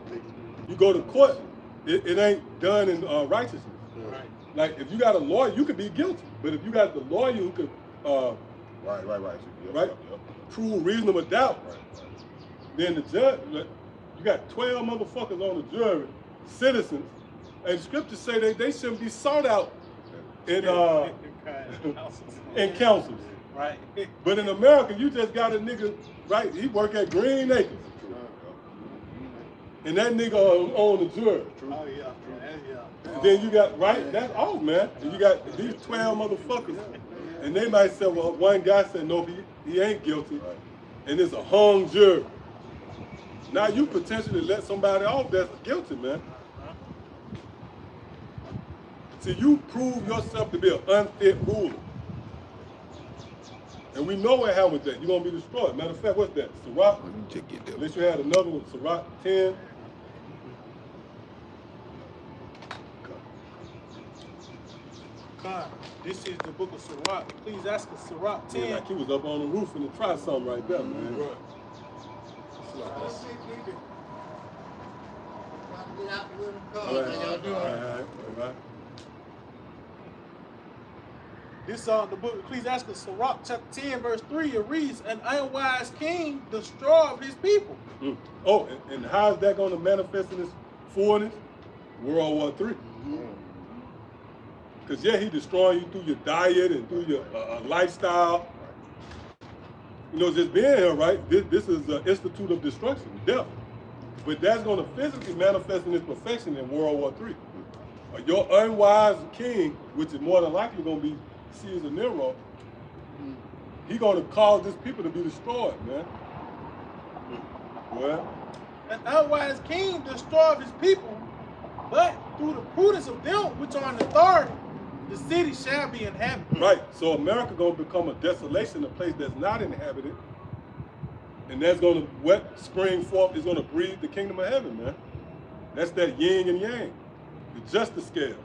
you go to court, it ain't done in righteousness. Right. Like if you got a lawyer, you could be guilty, but if you got the lawyer who could Right. prove reasonable doubt, then the judge, you got 12 motherfuckers on the jury, citizens, and scriptures say they shouldn't be sought out in councils. Right. But in America, you just got a nigga, right? He work at Green Acres. And that nigga on the jury. Oh, yeah. Then you got, right? That's off, man. And you got these 12 motherfuckers. And they might say, well, one guy said, no, he ain't guilty. And it's a hung jury. Now you potentially let somebody off that's guilty, man. See, you prove yourself to be an unfit ruler. And we know what happened with that. You're going to be destroyed. Matter of fact, what's that? Sirach? At least you had another one, Sirach 10. God, this is the book of Sirach. Please ask us Sirach 10. Yeah, like he was up on the roof and try something right there, man. Right. All right. This the book of Ecclesiastes, Sirach chapter 10, verse 3, it reads, an unwise king destroyeth his people. Oh, and how is that going to manifest in his fullness? World War III. Because, yeah, he destroying you through your diet and through your lifestyle. Just being here, right? This is an institute of destruction, death. But that's going to physically manifest in its perfection in World War III. Your unwise king, which is more than likely going to be Caesar Nero, he's going to cause this people to be destroyed, man. Well, an unwise king destroyeth his people, but through the prudence of them which are in authority, the city shall be inhabited. Right. So America going to become a desolation, a place that's not inhabited. And that's going to spring forth is going to breed the kingdom of heaven, man. That's that yin and yang, the justice scale.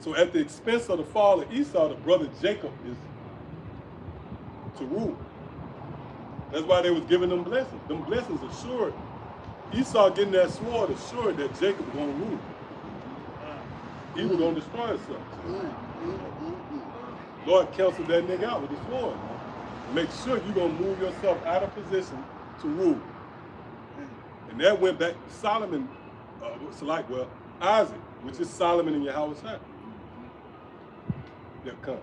So at the expense of the fall of Esau, the brother Jacob is to rule. That's why they was giving them blessings. Them blessings assured. Esau getting that sword assured that Jacob was going to rule. He was going to destroy himself. Lord counseled that nigga out with the sword. Man. Make sure you're going to move yourself out of position to rule. And that went back to Solomon, Isaac, which is Solomon and Yahweh. Yeah, come.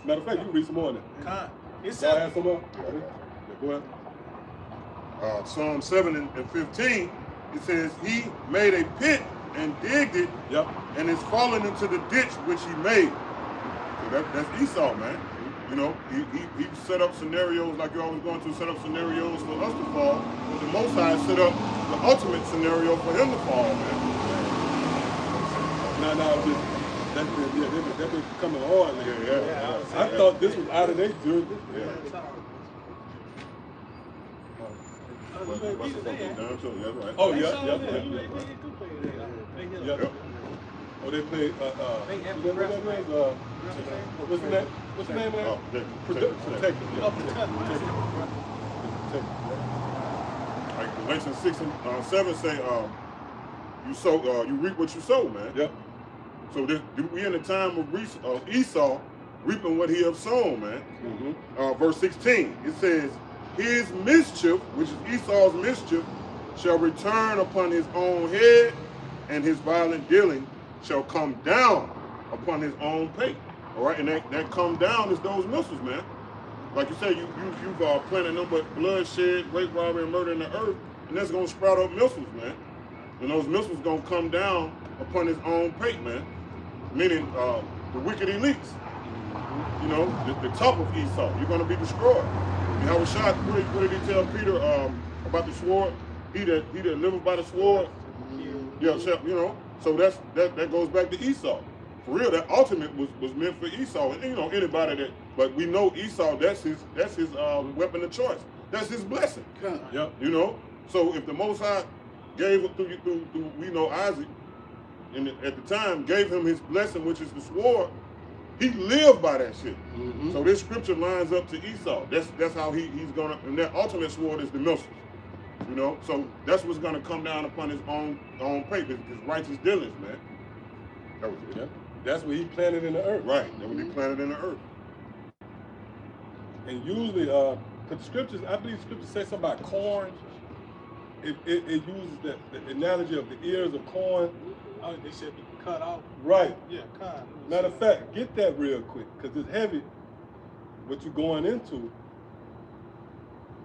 Matter of fact, you can read some more on that. Con. It So I says, have some more? Yeah, go ahead. Psalm 7 and 15, it says, he made a pit and digged it, Yep. and is fallen into the ditch which he made. So that's Esau, man. You know, he set up scenarios like you're always going to set up scenarios for us to fall, but the Most High set up the ultimate scenario for him to fall, man. That's been becoming hard lately. Yeah. I thought this was out of their jurisdiction. Oh, yeah. Oh, they play, what's the name? What's the name of that? Protective. Like Galatians 6 and 7 say, you reap what you sow, man. Yep. So we in the time of Esau reaping what he have sown, man. Verse 16, it says, his mischief, which is Esau's mischief, shall return upon his own head, and his violent dealing shall come down upon his own pate. All right, and that come down is those missiles, man. Like you say, you've planted nothing but bloodshed, rape, robbery, and murder in the earth, and that's gonna sprout up missiles, man. And those missiles gonna come down upon his own pate, man. Meaning the wicked elites. You know, the top of Esau. You're gonna be destroyed. Yahweh Shai, what did he tell Peter about the sword? He that liveth by the sword. Yeah, you know. So that goes back to Esau. For real, that ultimate was meant for Esau. And you know, anybody that, but we know Esau, that's his weapon of choice. That's his blessing. Yep. You know? So if the Most High gave it through we know Isaac, and at the time gave him his blessing, which is the sword, he lived by that shit. So this scripture lines up to Esau. That's how he's gonna, and that ultimate sword is the missiles. You know, so that's what's gonna come down upon his own pate, his righteous dealings, man. That was it. Yep. That's what he planted in the earth. Right. That what he planted in the earth. And usually, because the scriptures, I believe the scriptures say something about corn. It uses the analogy of the ears of corn. oh, they should be cut off. Right. Yeah, con. Matter of fact, get that real quick, because it's heavy what you're going into,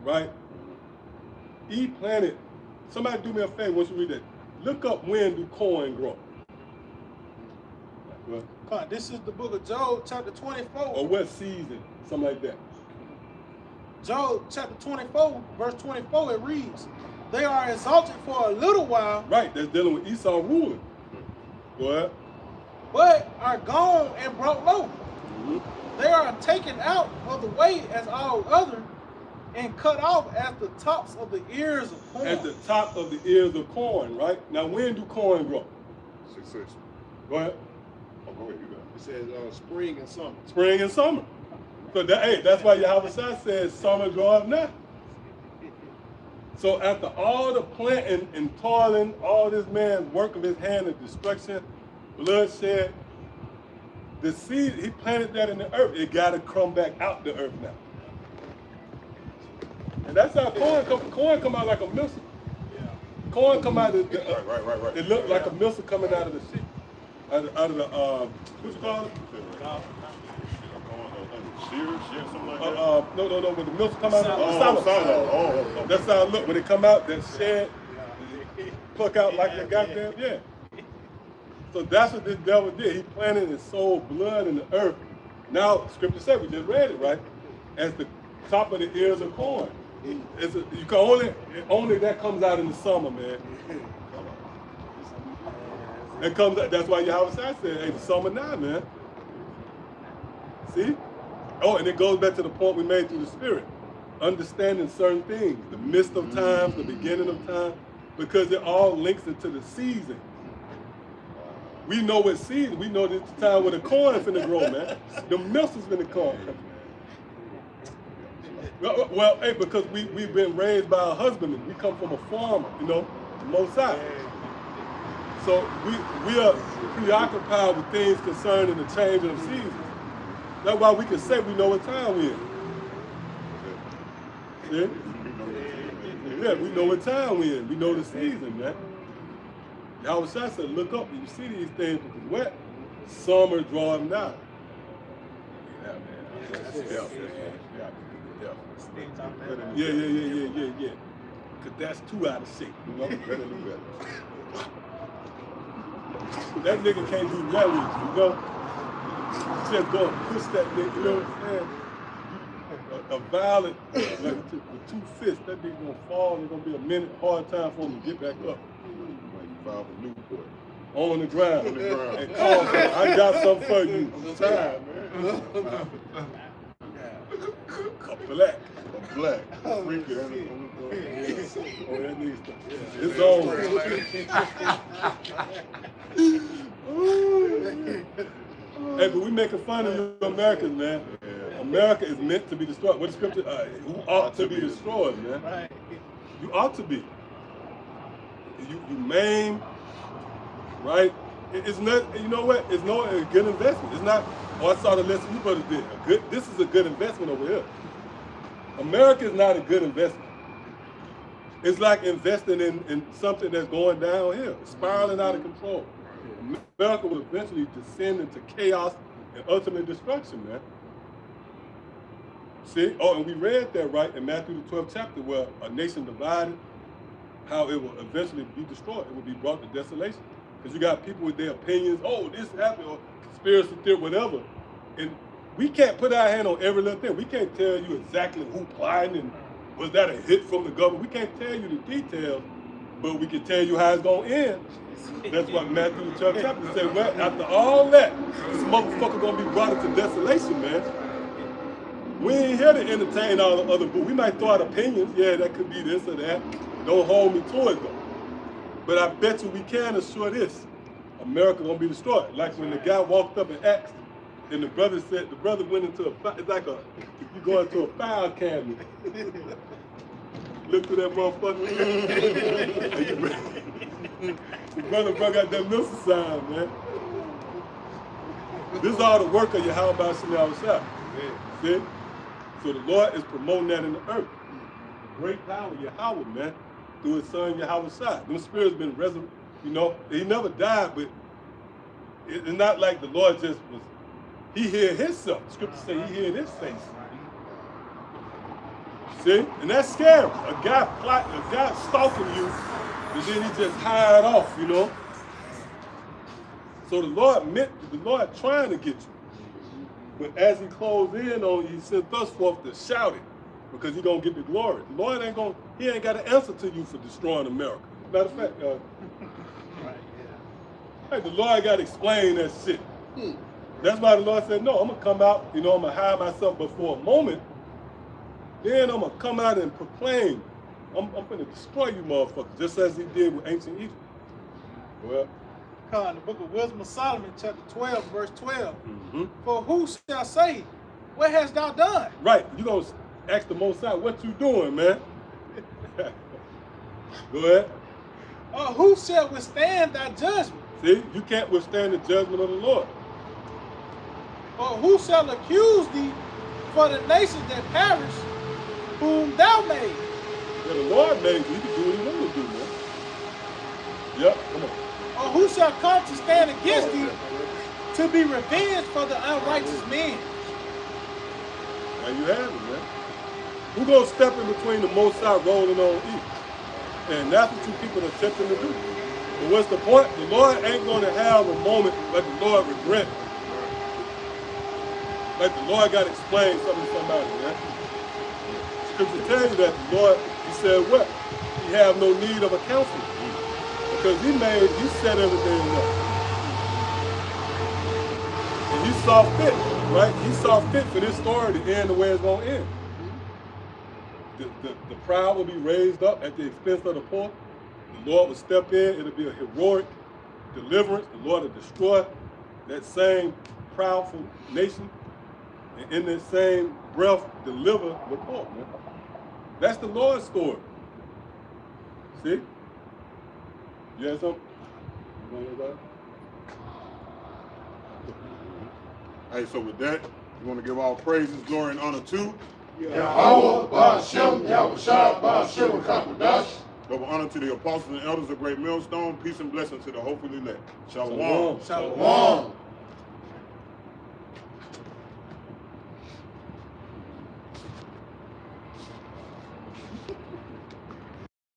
right? He planted, somebody do me a favor once you read that. Look up when do corn grow. Well, Con, this is the book of Job, chapter 24. or what season, something like that. Job, chapter 24, verse 24, it reads, they are exalted for a little while, Right, that's dealing with Esau ruling. Go ahead. but are gone and brought low. They are taken out of the way as all other, and cut off at the tops of the ears of corn. At the top of the ears of corn, right? Now, when do corn grow? 6-6. Go ahead. Oh, go ahead, you got it. It says spring and summer. Spring and summer. So that's why Yahweh Shai says summer draweth nigh. So after all the planting and toiling, all this man's work of his hand and destruction, bloodshed, the seed, he planted that in the earth. It got to come back out the earth now. And that's how corn come out like a missile. Yeah. Corn come out of the, Right. it looked like a missile coming out of the sheep. Out of the, what you call it? Something like that. No, when the missile come out of the silo. That's how it look. When it come out, that shed, pluck out like the goddamn, yeah. So that's what this devil did. He planted and sowed blood in the earth. Now, scripture said, we just read it, right? As the top of the ears of corn. You can only that comes out in the summer, man. That comes out, that's why Yahweh said, hey, the summer now, man. See? Oh, and it goes back to the point we made through the Spirit. Understanding certain things, the midst of times, the beginning of time, because it all links into the season. we know what season. We know this time where the corn is finna grow, man. The milk is finna come. Well, hey, because we've been raised by a husbandman. We come from a farmer, you know, the Most High. So we are preoccupied with things concerning the changing of seasons. That's why we can say we know what time we're in. See? Yeah, we know what time we're in. We know the season, man. Yahweh Shai said, look up and you see these things because what? Summer drawing now. Yeah, man. Yeah. Because that's too out of shape, you know? That nigga can't do that with you, you know? Just go and push that nigga, you know what I'm saying? A violent, like with two fists, that nigga gonna fall, and it's gonna be a minute, hard time for him to get back up. Like file for Newport. On the ground. And call him, I got something for you. Time, man. A black. Freaky. Oh, that nigga stuff. It's over. Hey, but we making fun of you Americans, man. America is meant to be destroyed. What the scripture? Who ought to be destroyed, man? Right. You ought to be. You maim, right? It's not. You know what? It's not a good investment. It's not. Oh, I saw the lesson you brothers did. This is a good investment over here. America is not a good investment. It's like investing in something that's going downhill, spiraling out of control. America will eventually descend into chaos and ultimate destruction, man. See? Oh, and we read that, right, in Matthew the 12th chapter, where a nation divided, how it will eventually be destroyed. It will be brought to desolation. Because you got people with their opinions, oh, this happened, or conspiracy theory, whatever. And we can't put our hand on every little thing. We can't tell you exactly who plotted and was that a hit from the government. We can't tell you the details, but we can tell you how it's going to end. That's what Matthew the 12th chapter said. Well, after all that, this motherfucker going to be brought into desolation, man. We ain't here to entertain all the other books. We might throw out opinions. Yeah, that could be this or that. Don't hold me to it, though. But I bet you we can assure this. America going to be destroyed. Like when the guy walked up and asked, and the brother said, the brother went into it's like you go into a file cabinet. Look through that motherfucker. The brother broke out that missile sign, man. This is all the work of Yahweh Shai. See? So the Lord is promoting that in the earth. Great power, Yahweh, man, through his son Yahweh Shai. Them spirits been resurrected, you know. He never died, but it's not like the Lord just was, he hid himself. The scripture say he hid his face. See? And that's scary. A guy stalking you, and then he just hide off, you know. So the Lord trying to get you. But as he closed in on you, he sent us forth to shout it, because he's going to get the glory. The Lord he ain't got an answer to you for destroying America. Matter of fact, hey, the Lord got to explain that shit. That's why the Lord said, no, I'm going to come out, you know, I'm going to hide myself, but for a moment, then I'm going to come out and proclaim, I'm going to destroy you motherfuckers, just as he did with ancient Egypt. Well, in the book of Wisdom of Solomon, chapter 12, verse 12. For who shall say, what hast thou done? Right, you going to ask the Most High, what you doing, man? Go ahead. Who shall withstand thy judgment? See, you can't withstand the judgment of the Lord. Or who shall accuse thee for the nations that perish, whom thou made? Yeah, the Lord made you. He can do what he wants to do, man. Yep, come on. Or who shall come to stand against thee to be revenged for the unrighteous men? Now you have it, man. Who gonna step in between the Most High rolling on evil? And that's what you people are attempting to do. But what's the point? The Lord ain't gonna have a moment like the Lord regret. Like the Lord got to explain something to somebody, man. Scripture tells you that the Lord, he said what? He have no need of a counselor. Because he set everything up. And he saw fit, right? He saw fit for this story to end the way it's going to end. The proud will be raised up at the expense of the poor. The Lord will step in. It'll be a heroic deliverance. The Lord will destroy that same proudful nation. And in that same breath, deliver the poor, man. That's the Lord's story. See? You have something? You want to hear about it? Hey, so with that, we want to give all praises, glory, and honor to Yahweh, Ba'ashem, Yahushua, Ba'ashem, Kakudash. double honor to the apostles and elders of Great Millstone. Peace and blessings to the hopefully elect. Shalom. Shalom. Shalom. Shalom.